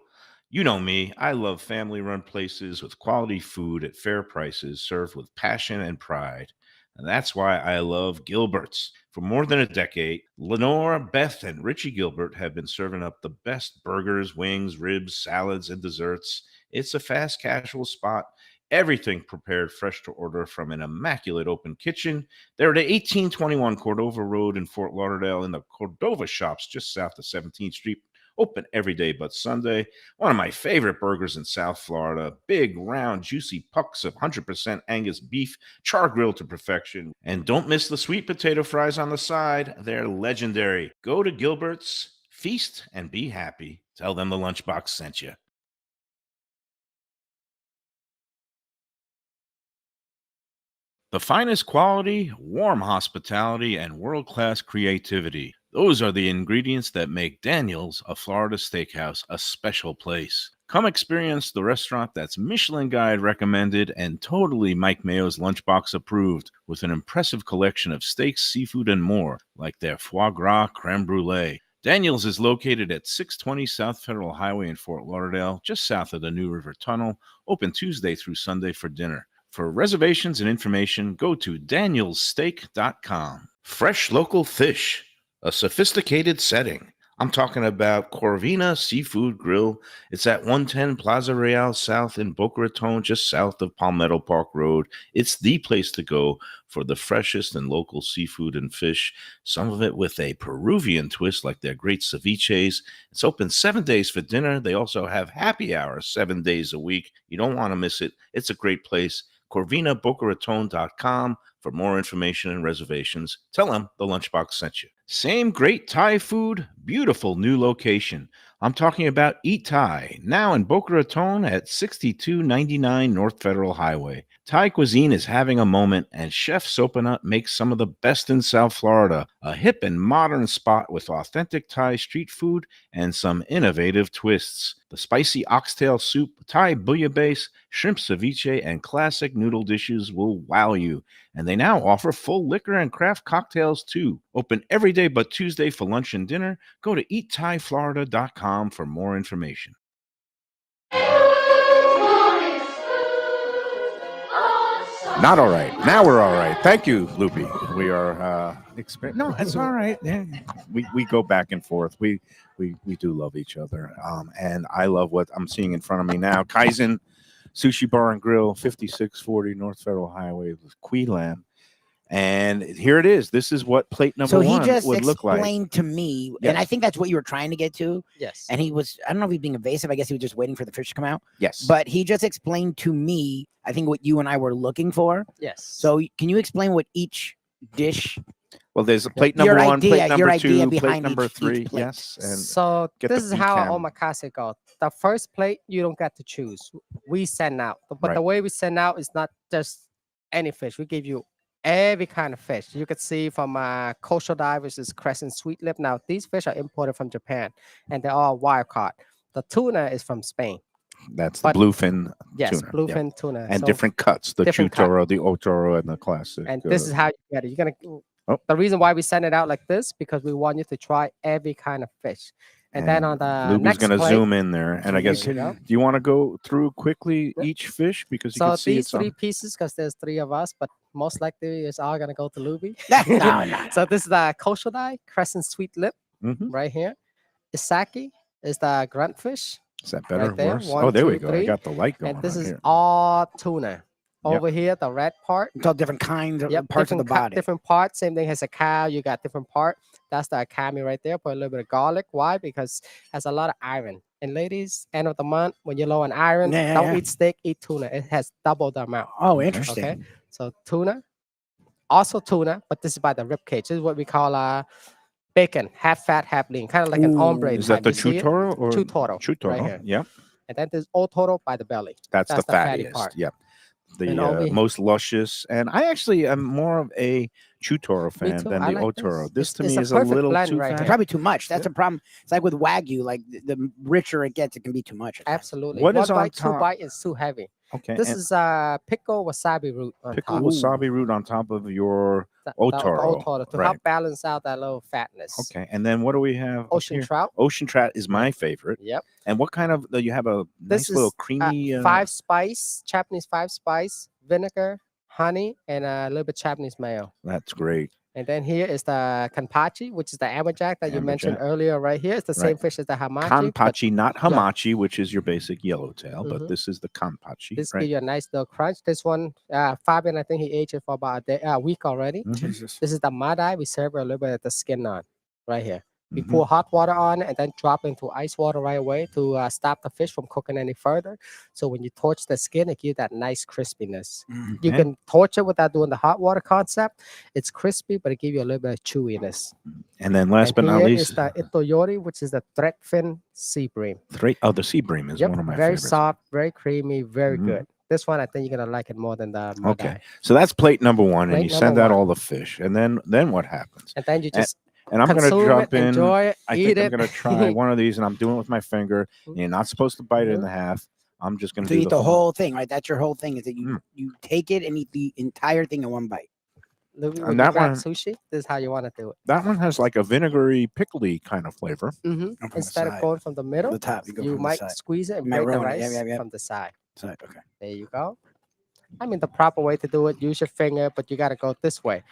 You know me, I love family-run places with quality food at fair prices served with passion and pride. And that's why I love Gilbert's. For more than a decade, Lenore, Beth, and Richie Gilbert have been serving up the best burgers, wings, ribs, salads, and desserts. It's a fast casual spot. Everything prepared fresh to order from an immaculate open kitchen. They're at 1821 Cordova Road in Fort Lauderdale in the Cordova Shops just south of 17th Street. Open every day but Sunday. One of my favorite burgers in South Florida. Big, round, juicy pucks of 100% Angus beef, char grilled to perfection. And don't miss the sweet potato fries on the side. They're legendary. Go to Gilbert's, feast, and be happy. Tell them the Lunchbox sent you. The finest quality, warm hospitality, and world-class creativity. Those are the ingredients that make Daniel's, a Florida steakhouse, a special place. Come experience the restaurant that's Michelin Guide recommended and totally Mike Mayo's Lunchbox approved, with an impressive collection of steaks, seafood, and more, like their foie gras creme brulee. Daniel's is located at 620 South Federal Highway in Fort Lauderdale, just south of the New River Tunnel, open Tuesday through Sunday for dinner. For reservations and information, go to danielssteak.com. Fresh local fish, a sophisticated setting. I'm talking about Corvina Seafood Grill. It's at 110 Plaza Real South in Boca Raton, just south of Palmetto Park Road. It's the place to go for the freshest and local seafood and fish, some of it with a Peruvian twist like their great ceviches. It's open 7 days for dinner. They also have happy hour 7 days a week. You don't want to miss it. It's a great place. CorvinaBocaRaton.com for more information and reservations. Tell them the Lunchbox sent you. Same great Thai food, beautiful new location. I'm talking about Eat Thai, now in Boca Raton at 6299 North Federal Highway. Thai cuisine is having a moment, and Chef Sopanut makes some of the best in South Florida. A hip and modern spot with authentic Thai street food and some innovative twists. The spicy oxtail soup, Thai bouillabaisse, shrimp ceviche, and classic noodle dishes will wow you. And they now offer full liquor and craft cocktails too. Open every day but Tuesday for lunch and dinner. Go to eatthaiflorida.com for more information. Not all right. Now we're all right. Thank you, Loopy. We are no, it's all right. Yeah. We go back and forth. We do love each other. And I love what I'm seeing in front of me now. Kaizen Sushi Bar and Grill, 5640 North Federal Highway with Quilam. And here it is. This is what plate number one would look like. So he just explained to me, and I think that's what you were trying to get to. Yes. And he was, I don't know if he's being evasive. I guess he was just waiting for the fish to come out. Yes. But he just explained to me, I think, what you and I were looking for. Yes. So can you explain what each dish? Well, there's a plate number one, plate number two, plate behind number each three. plate. Yes. And So get this the is how pecan. omakase goes. The first plate you don't get to choose. We send out, but Right. the way we send out is not just any fish. We give you every kind of fish. You could see from kosher dye, which is crescent sweet lip. Now these fish are imported from Japan, and they're all wild caught. The tuna is from Spain. That's the But- bluefin Yes, tuna. bluefin tuna. And So- different cuts, the different cut. chutoro, the otoro, and the classic. And this is how you get it. You're gonna. Oh. The reason why we send it out like this because we want you to try every kind of fish. And then on the Luby's next going to plate, zoom in there. And I guess, you do know. you want to go through quickly Yeah. each fish? Because you So can see these it's on. three pieces, because there's three of us, but most likely it's all gonna go to Luby. No. So this is the kosher dye, crescent sweet lip Mhm. right here. Isaki is the grunt fish, Is that better right there. or worse? One, Oh, there we two, go. I three. got the light going and this on is here. all tuna. Yep. Over here, the red part. It's all different kinds of Yep, parts of the different body. different parts. Same thing as a cow. You got different part. That's the akami right there. Put a little bit of garlic. Why? Because it has a lot of iron. And ladies, end of the month, when you're low on iron, Yeah, don't yeah. eat steak, eat tuna. It has double the amount. Oh, interesting. Okay. So tuna, also tuna, but this is by the rib cage. This is what we call bacon, half fat, half lean, kind of like an Ooh. ombre. Is that type. the You see it? chutoro or Chutoro, chutoro? right here. Yep. And then there's otoro by the belly. That's the fatty fattiest. part. Yep. And The over most luscious. And I actually am more of a chutoro fan too. than I the like otoro. this. This to It's me a is a perfect little blend too right fatty. here. Probably too much. That's a problem. It's like with Wagyu, like the richer it gets, it can be too much. at times. Absolutely. What One is on bite, two top? bite is too heavy. Okay. This and is pickled wasabi root on pickled top. wasabi root on top of your The otoro. otoro to Right. help balance out that little fatness. Okay. And then what do we have? up Ocean here? trout. Ocean trout is my favorite. Yep. And what kind of? You have a This nice little is creamy. 5-spice, Japanese 5-spice, vinegar, honey, and a little bit Japanese mayo. That's great. And then here is the kanpachi, which is the amberjack that you mentioned Amberjack. earlier. Right here, it's the Right. same fish as the hamachi. but Kanpachi, not hamachi, which is your basic yellowtail, but Mhm. this is the kanpachi. This right? give you a nice little crunch. This one, Fabian, I think he aged it for about a week already. Mhm. Jesus. This is the madai. We serve a little bit of the skin on, right here. We Mhm. pour hot water on and then drop into ice water right away to stop the fish from cooking any further. So when you torch the skin, it gives that nice crispiness. You Okay. can torch it without doing the hot water concept. It's crispy, but it gives you a little bit of chewiness. And then last And but not here least, is the itoyori, which is the threadfin sea bream. the sea bream is Yep, one of my very favorites. soft, very creamy, very Mhm. good. This one, I think you're gonna like it more than the madai. Okay, so that's plate number one, and Plate you number send out one. all the fish, and then what happens? And then you just And I'm going to Consume jump it, in. enjoy it, I eat think it. I'm going to try one of these, and I'm doing it with my finger. And you're not supposed to bite it in Mhm. the half. I'm just going So to you do eat the whole thing, right? That's your whole thing, is that you take it and eat the entire thing in one bite. Louis, And when that you grab one- sushi, this is how you want to do it. That one has like a vinegary, pickly kind of flavor. And from the Instead of side. going from the middle, the top, you go you from the might side. squeeze it and Might break the ruin it. rice Yep. from the side. Side, okay. There you go. I mean, the proper way to do it, use your finger, but you got to go this way,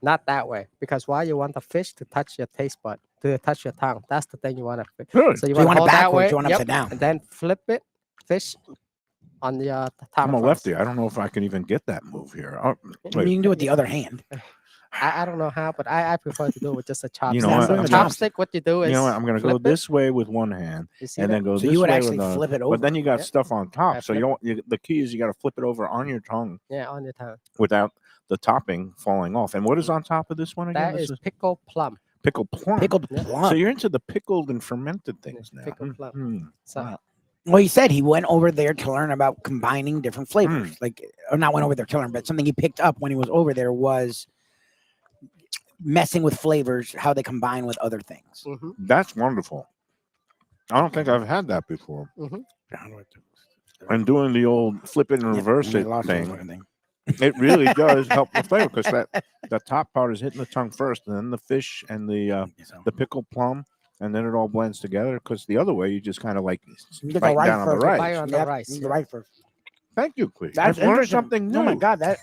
not that way. Because why? You want the fish to touch your taste bud, to touch your tongue. That's the thing you want to. Good. So you So you want to want it hold that backwards, way, you want it upside down. and then flip it, fish on the top I'm a of lefty. I don't know if I can even get that move here. Oh, I mean, you wait. can do it with the other hand. I don't know how, but I prefer to do it with just a chopstick. You know what? So I'm the gonna- chopstick, what you do is You know what? I'm going to go flip it. this way with one hand, You see and that? then go So this you would way actually with the. flip it over. But then you got Yep. stuff on top. I So flip the key is you got to flip it over on your tongue Yeah, on your tongue. without the topping falling off. And what is on top of this one again? That This is pickled plum. pickled plum. Pickled Yeah. plum. So you're into the pickled and fermented things now. pickled plum. Mhm. So Wow. Well, he said he went over there to learn about combining different flavors. Mm. Like, or not went over there to learn, but something he picked up when he was over there was messing with flavors, how they combine with other things. mhm. That's wonderful. I don't think I've had that before. And doing the old flip it and Yeah, reverse we it lost that thing, fucking thing. it really does help the flavor because the top part is hitting the tongue first, and then the fish and the pickled plum, and then it all blends together. Because the other way, you just kind of like You get the biting rice down on the first. rice. Bite on the Yep, rice. the yeah. rice first. Thank you, Queen. That's I've learned interesting. something new. Oh my god, that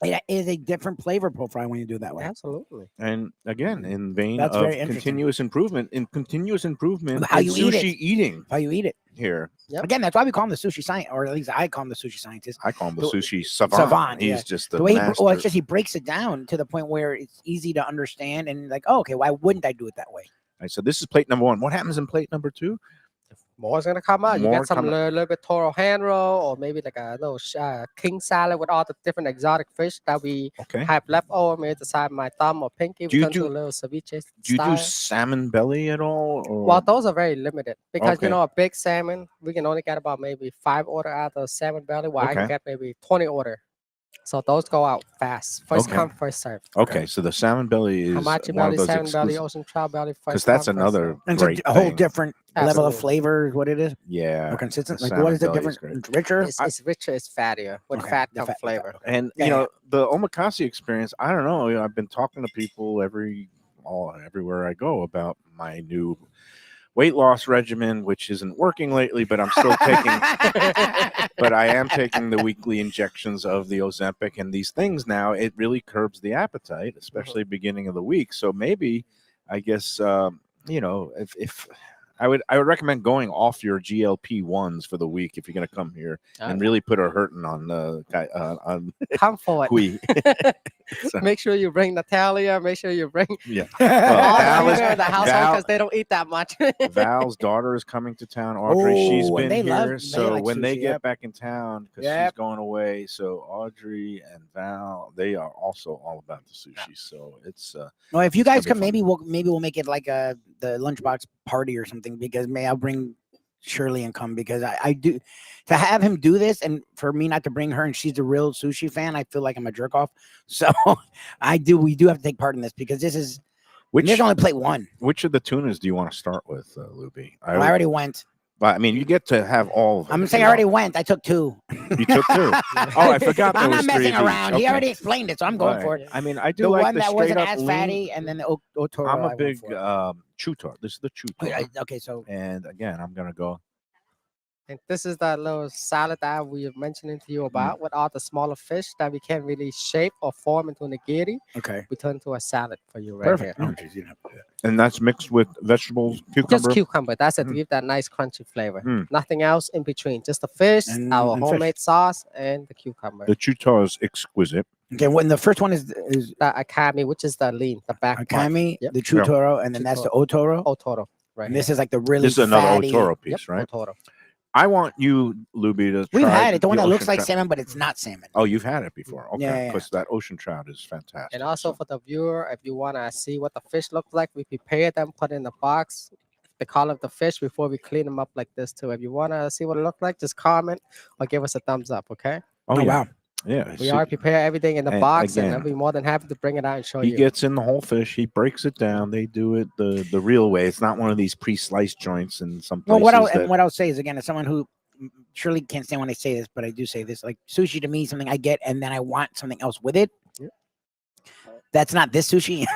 it is a different flavor profile when you do it that way. Absolutely. And again, in vein That's of very interesting. continuous improvement, Of how in you eat it. sushi eating How you eat it. here. Yep. Again, that's why we call him the sushi scientist, or at least I call him the sushi scientist. I call him the The- sushi savant. savant, He's yeah. just the The way master. well, it's just he breaks it down to the point where it's easy to understand and like, oh, okay, why wouldn't I do it that way? Right, so this is plate number 1. What happens in plate number 2? More's gonna come out. You More get some come- little bit Toro hand roll, or maybe like a little king salad with all the different exotic fish that we Okay. have left over. Maybe the side of my thumb or pinky. Do you We turn to do- a little ceviche Do you style. do salmon belly at all? Or? Well, those are very limited because Okay. you know a big salmon we can only get about maybe 5 order out of salmon belly, while I can Okay. get maybe 20 order. So those go out fast. First Okay. come, first serve. Okay, so the salmon belly is Hamachi one belly, of those salmon belly, exclusive. ocean trout belly. Because First that's come, first another serve. And it's great a whole thing. different level Absolutely. of flavor is what it is. Yeah. Or consistent. the Like salmon what is it belly different? great. It's richer. It's richer, it's fattier. With Okay, fat the comes fat- the flavor. fat, okay. And Yeah, you know the omakase experience. I don't know. I've been talking to people everywhere I go about my new weight loss regimen, which isn't working lately, but I'm still taking. But I am taking the weekly injections of the Ozempic and these things now. It really curbs the appetite, especially beginning of the week. So maybe, I guess, if I would recommend going off your GLP-1s for the week if you're going to come here and really put a hurting on on Come forward. Kui. So, Make sure you bring Natalia. Make sure you bring yeah. all Val the is- female in the household Val- because they don't eat that much. Val's daughter is coming to town. Audrey, she's Oh, and been they here. love- they So like when they sushi, get yep. back in town, because she's Yep. going away, so Audrey and Val, they are also all about the sushi. So it's Well, if you guys That'd be come, fun. maybe we'll make it like the lunchbox party or something because I'll bring Shirley and come because I do to have him do this and for me not to bring her and she's a real sushi fan. I feel like I'm a jerk off. So we do have to take part in this because this is there's only plate 1. which of the tunas do you want to start with, Luby? I already went. I mean, you get to have all of them. I'm if saying you I already want. went. I took 2. You took 2. Oh, I forgot. I'm there not was 3 messing of each. around. He Okay. already explained it, so I'm going All for right. it. I mean, I do The like one the that straight wasn't up as lean. fatty, and then the Otoro. I'm I a went big for. chutar. This is the chutar. Okay, so And again, I'm gonna go. And this is that little salad that we were mentioning to you about with all the smaller fish that we can't really shape or form into nigiri. okay, We turn to a salad for you right perfect. here. Oh, geez, you didn't have to do that. And that's mixed with vegetables, cucumber. Just cucumber. That's it. To Mm. give that nice crunchy flavor. Mm. Nothing else in between. Just the fish, And our fish. homemade sauce, and the cucumber. The chutar is exquisite. Okay, when the first one is The akami, which is the lean, the back part. akami, Yep. the chutoro, and then that's the otoro. Otoro. Right. And here. this is like the really This is another fatty. otoro Yep, piece, right? Otoro. I want you, Luby, to We've try had it. The one that looks ocean like trout. salmon, but it's not salmon. Oh, you've had it before. Okay, Yeah, yeah, because that ocean trout is fantastic. And also So- for the viewer, if you want to see what the fish look like, we prepare them, put in the box, the color of the fish before we clean them up like this too. If you want to see what it look like, just comment or give us a thumbs up, okay? oh, Oh, yeah. wow. Yeah, We are prepare everything in the and box, and again, I'll be more than happy to bring it out and show he you. gets in the whole fish. He breaks it down. They do it the real way. It's not one of these pre-sliced joints in some Well, places. what I'll say is, again, as someone who surely can't stand when I say this, but I do say this, like sushi to me is something I get and then I want something else with it. Yeah. That's not this sushi.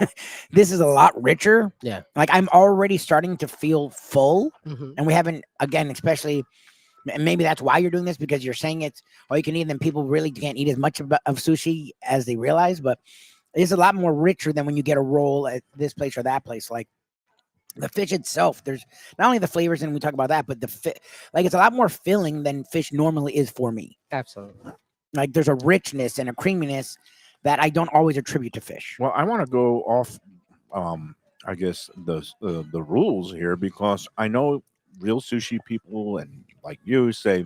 This is a lot richer. Yeah. Like I'm already starting to feel full, Mhm. and we haven't, again, especially, and maybe that's why you're doing this, because you're saying it's all you can eat, and then people really can't eat as much of sushi as they realize. But it's a lot more richer than when you get a roll at this place or that place. Like the fish itself, there's not only the flavors, and we talk about that, but like it's a lot more filling than fish normally is for me. Absolutely. Like there's a richness and a creaminess that I don't always attribute to fish. Well, I want to go off, I guess the rules here, because I know real sushi people and like you say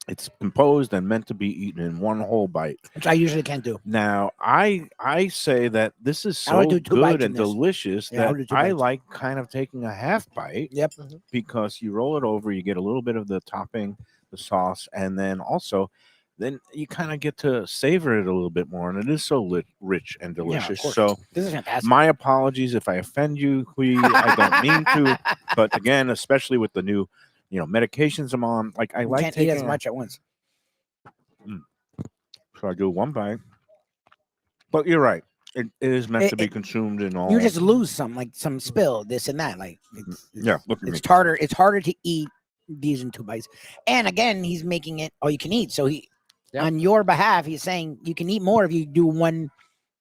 it's composed and meant to be eaten in one whole bite, Which I usually can't do. Now, I say that this is I would so do 2 bites good in and this. delicious Yeah, I that would do 2 I bites. like kind of taking a half bite. Yep. Because you roll it over, you get a little bit of the topping, the sauce, and then also then you kind of get to savor it a little bit more, and it is so rich and delicious. course. So This is fantastic. my apologies if I offend you, Hui. I don't mean to, but again, especially with the new, medications I'm on, like I You like can't eat taking as much at once. So I do one bite. But you're right. It is meant to be consumed in all. You just lose some, like some spill, this and that. Like Yeah, look at me. it's harder. It's harder to eat these in 2 bites. And again, he's making it all you can eat. So he, on your behalf, he's saying you can eat more if you do 1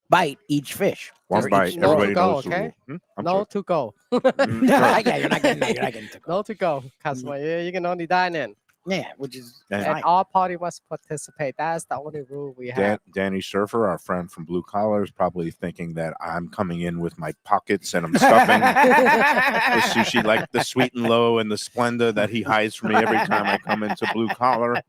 bite each fish. One or bite. each No Everybody to go, knows the okay? rule. No to go. Yeah, you're not getting that. You're not getting to go. No to go. Customer, you can only dine in. Yeah, which is And And fine. all party must participate. That's the only rule we have. Danny Surfer, our friend from Blue Collar, is probably thinking that I'm coming in with my pockets and I'm stuffing the sushi like the Sweet and Low and the Splenda that he hides from me every time I come into Blue Collar.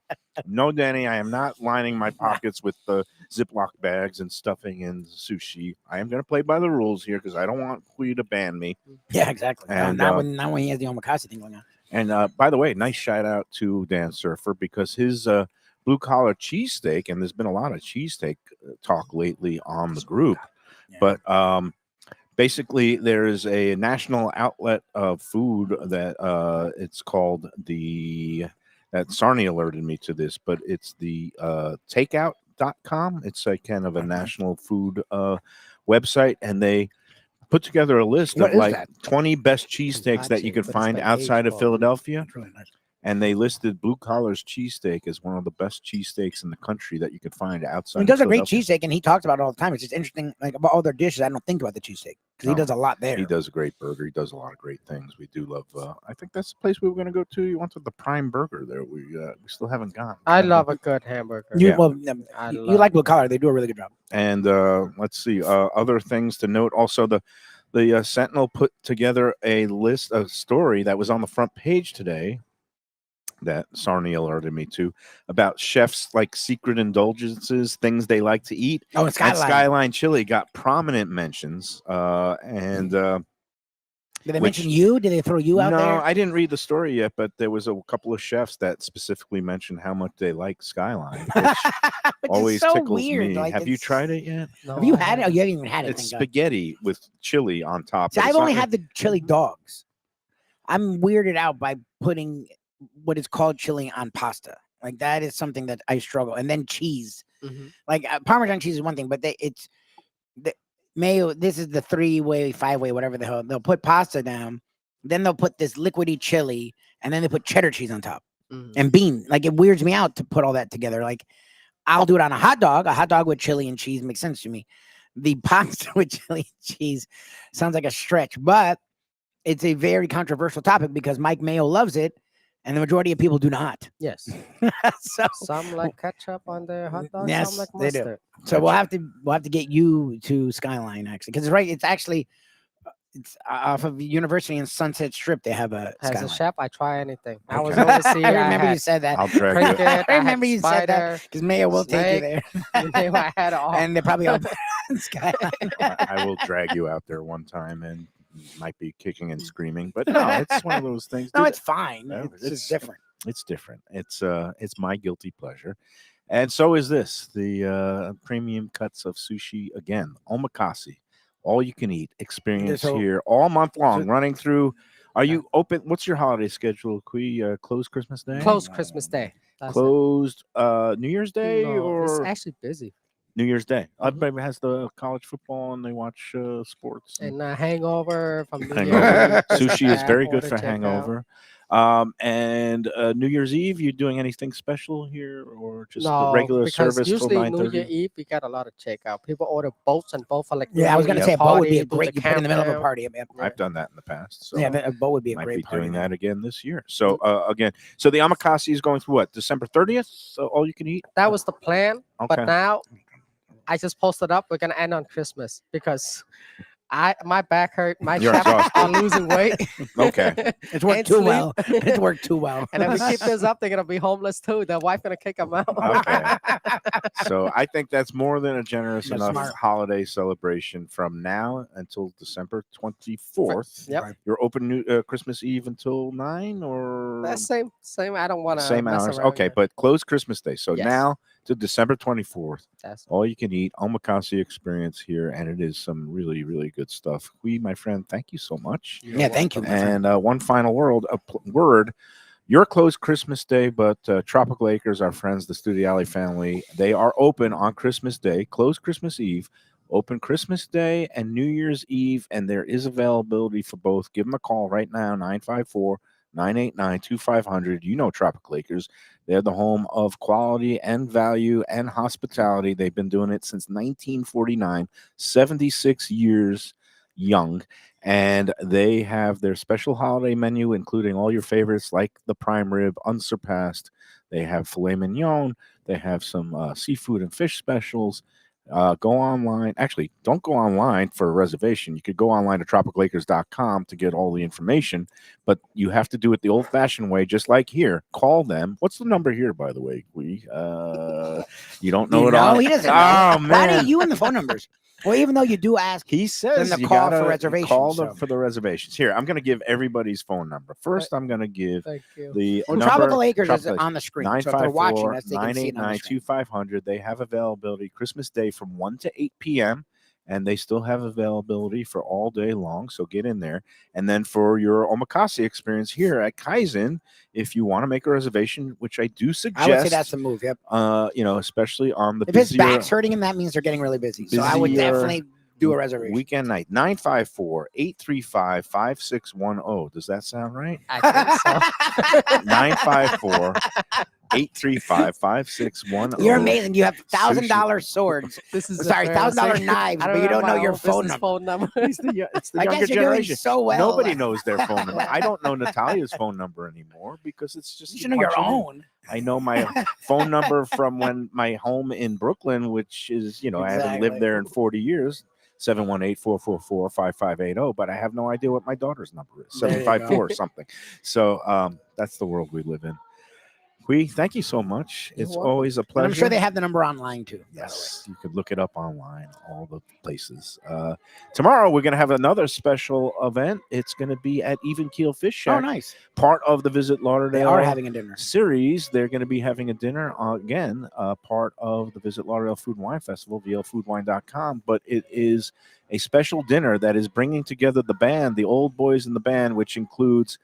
No, Danny, I am not lining my pockets with the Ziploc bags and stuffing in sushi. I am going to play by the rules here because I don't want Hui to ban me. Yeah, exactly. And, not when he has the omakase thing going on. And by the way, nice shout out to Dan Surfer because his blue collar cheesesteak, and there's been a lot of cheesesteak talk lately on the group, but basically there is a national outlet of food that it's called that Sarni alerted me to this, but it's the takeout.com. It's a kind of a national food website, and they put together a list What of is like that? 20 best cheesesteaks that you could But it's find like outside of age-old. Philadelphia. It's really nice. And they listed Blue Collar's cheesesteak as one of the best cheesesteaks in the country that you could find outside. He does of a great Philadelphia. cheesesteak, and he talks about it all the time. It's just interesting, like about all their dishes. I don't think about the cheesesteak because he No, does a lot there. He does a great burger. He does a lot of great things. We do love. I think that's the place we were going to go to. You wanted the Prime Burger there. We still haven't gone. I love a good hamburger. You, Yeah. well, I you love like Blue Collar. They do a really good job. And let's see other things to note. Also, the Sentinel put together a story that was on the front page today that Sarni alerted me to about chefs like secret indulgences, things they like to eat. Oh, and And Skyline. Skyline Chili got prominent mentions. And Did they which- mention you? Did they throw you out no, there? I didn't read the story yet, but there was a couple of chefs that specifically mentioned how much they like Skyline, which Which always is so tickles weird. me. Like, Have you it's- tried it yet? No, Have you I had it? Oh, haven't. you haven't even had it. It's thank God. spaghetti with chili on top. See, but I've it's only not- had the chili dogs. I'm weirded out by putting what is called chili on pasta. Like that is something that I struggle. And then cheese, Mhm. like Parmesan cheese is one thing, but it's the mayo. This is the 3-way, 5-way, whatever the hell. They'll put pasta down, then they'll put this liquidy chili, and then they put cheddar cheese on top Mhm. and bean. Like it weirds me out to put all that together. Like I'll do it on a hot dog. A hot dog with chili and cheese makes sense to me. The pasta with chili and cheese sounds like a stretch, but it's a very controversial topic because Mike Mayo loves it, and the majority of people do not. Yes. so, Some like ketchup on their hot dogs. Yes, some like they do. mustard. so we'll have to get you to Skyline actually, because it's right. It's actually it's off of University and Sunset Strip. They have a As Skyline. a chef, I try anything. I was Okay. overseas. I remember you had said that. I'll drag you. cricket. I I had remember you said that spider. because Mayo will take you snake. there, You know, I had it all. and they're probably all on Skyline. I will drag you out there one time and you might be kicking and screaming, but no, it's one of those things. No, Dude, it's fine. No, It's just different. It's different. It's my guilty pleasure. And so is this, the premium cuts of sushi again, Omakase, all you can eat experience So- here all month long, so- running through. Are you open? What's your holiday schedule? We close Christmas Day? Close Christmas Day. That's it. Closed New Year's Day No, it's or actually busy. New Year's Day? Mhm. Everybody has the college football and they watch sports. And hangover from New Hangover. Year's Eve, this and Sushi is that, very good order for checkout. hangover. And New Year's Eve, you doing anything special here or just the No, regular because service till usually New Year 9:30? Eve we got a lot of checkout. People order boats and boats for like Yeah, I was gonna Yep. say a boat would be a party, do great. the You put in the middle of a countdown. party. Yeah, I've done that in the past. So yeah, a boat would be a might great be party. doing man. that again this year. So again, so the Omakase is going through what, December 30th? So all you can eat? That was the plan, Okay. but now I just posted up. We're gonna end on Christmas because my back hurt. My You're chef exhausted. are losing weight. Okay. It's worked And too sleep. well. It's worked too well. And if we keep this up, they're gonna be homeless too. Their wife gonna kick them out. Okay. So I think that's more than a generous That's enough smart. holiday celebration from now until December 24th. Yep. You're open Christmas Eve until 9 or That's same. I don't want to same mess hours? around Okay, here. but close Christmas Day. So Yes. now to December 24th. That's All you can eat Omakase experience here, and it is some really, really good stuff. My friend, thank you so much. Yeah, thank you. my friend. And one final word. You're closed Christmas Day, but Tropical Acres, our friends, the Studio Alley family, they are open on Christmas Day, closed Christmas Eve, open Christmas Day and New Year's Eve, and there is availability for both. Give them a call right now, 954-989-2500. You know Tropical Acres. They're the home of quality and value and hospitality. They've been doing it since 1949, 76 years young. And they have their special holiday menu, including all your favorites like the prime rib, unsurpassed. They have filet mignon. They have some seafood and fish specials. Go online. Actually, don't go online for a reservation. You could go online to tropicalacres.com to get all the information, but you have to do it the old-fashioned way, just like here. Call them. What's the number here, by the way? You don't know You it know? all? He doesn't know. Oh, Why man. do you and the phone numbers? Well, even though you do ask, He says Then the you call for gotta reservations, Call them so. for the reservations. Here, I'm going to give everybody's phone number. First, I'm going to give thank you. the well, number. Tropical Acres is Tropical on the screen. So if they're watching us, they can see it on the screen. 989-2500. They have availability Christmas Day from 1 to 8 p.m. And they still have availability for all day long. So get in there. And then for your Omakase experience here at Kaizen, if you want to make a reservation, which I do suggest, I would say that's a move. Yep. especially on the If his busier back's hurting him, that means they're getting really busy. So I would busier definitely do a reservation. weekend night, 954-835-5610. Does that sound right? I think so. 954-835-5610. You're amazing. You have $1,000 swords. This is Sorry, $1,000 knives, but you don't know your phone number. Phone number. It's the I younger guess you're doing generation. so well. Nobody knows their phone number. I don't know Natalia's phone number anymore because it's just You should know your punch it in. own. I know my phone number from when my home in Brooklyn, which is, I haven't lived there in 40 years. 718-444-5580, but I have no idea what my daughter's number is. There you 754 something. So that's the world we live in. Thank you so much. You're It's welcome. always a And pleasure. I'm sure they have the number online too. by the way. Yes, you could look it up online, all the places. Tomorrow, we're going to have another special event. It's going to be at Even Keel Fish Shack, Oh, nice. part of the Visit They Lauderdale are having a dinner. series. They're going to be having a dinner again, part of the Visit Lauderdale Food and Wine Festival, vlfoodwine.com. But it is a special dinner that is bringing together the band, the old boys in the band, which includes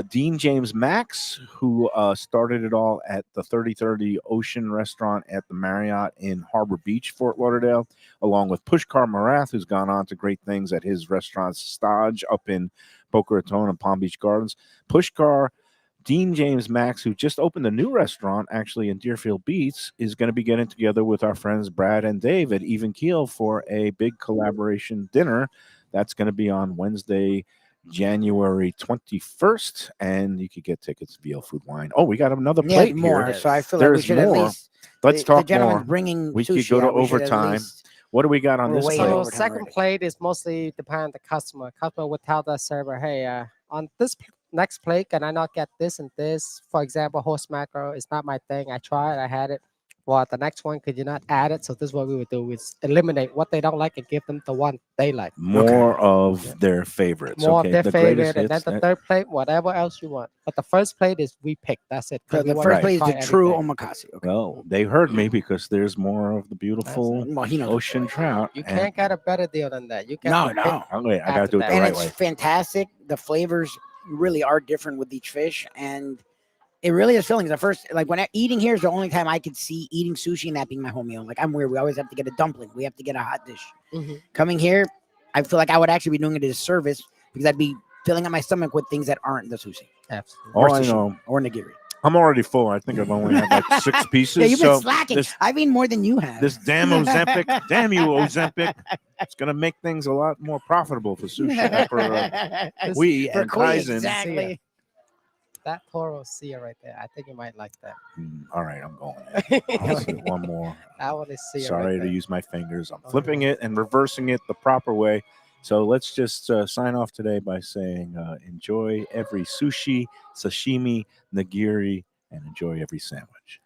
Dean James Max, who started it all at the 3030 Ocean Restaurant at the Marriott in Harbor Beach, Fort Lauderdale, along with Pushkar Marath, who's gone on to great things at his restaurant Stage up in Boca Raton and Palm Beach Gardens. Pushkar, Dean James Max, who just opened a new restaurant actually in Deerfield Beach, is going to be getting together with our friends Brad and Dave at Even Keel for a big collaboration dinner. That's going to be on Wednesday, January 21st, and you could get tickets via Food Wine. Oh, we got another Yeah, plate more. here. So I feel like we There's should at more. least. Let's the talk gentleman's more. bringing We could sushi go to out. We should at overtime. least- What do we got on We're this way plate? So overtime second already. plate is mostly depend on the customer. Customer would tell the server, hey, on this next plate, can I not get this and this? For example, horse mackerel is not my thing. I tried, I had it. Well, the next one, could you not add it? So this is what we would do: is eliminate what they don't like and give them the one they like. More of their favorites. More okay, of their the favorite, greatest and then hits. the third plate, whatever else you want. But the first plate is we pick. That's it. 'cause So we the want first to plate is try the true everything. omakase. Okay. Well, they heard me because there's more of the beautiful Well, he knows. ocean trout. You and- can't get a better deal than that. You No, can't. no. Oh, wait, I got to After do it the that. And right it's way. fantastic. The flavors really are different with each fish, and it really is filling. The first, like when eating here is the only time I could see eating sushi and that being my whole meal. Like I'm weird. We always have to get a dumpling. We have to get a hot dish. Mhm. Coming here, I feel like I would actually be doing it as a service because I'd be filling up my stomach with things that aren't the sushi Absolutely. All or I sashimi know, or nigiri. I'm already full. I think I've only had like 6 pieces. Yeah, you've been so slacking. This, I've eaten more than you have. this damn Ozempic, damn you Ozempic, it's gonna make things a lot more profitable for sushi. For we For and Koi, Kaizen. exactly. That Toro Sia right there. I think you might like that. All right, I'm going. There. I'll see one more. That one is Sia. Sorry right to there. use my fingers. I'm Oh, flipping yeah. it and reversing it the proper way. So let's just sign off today by saying enjoy every sushi, sashimi, nigiri, and enjoy every sandwich.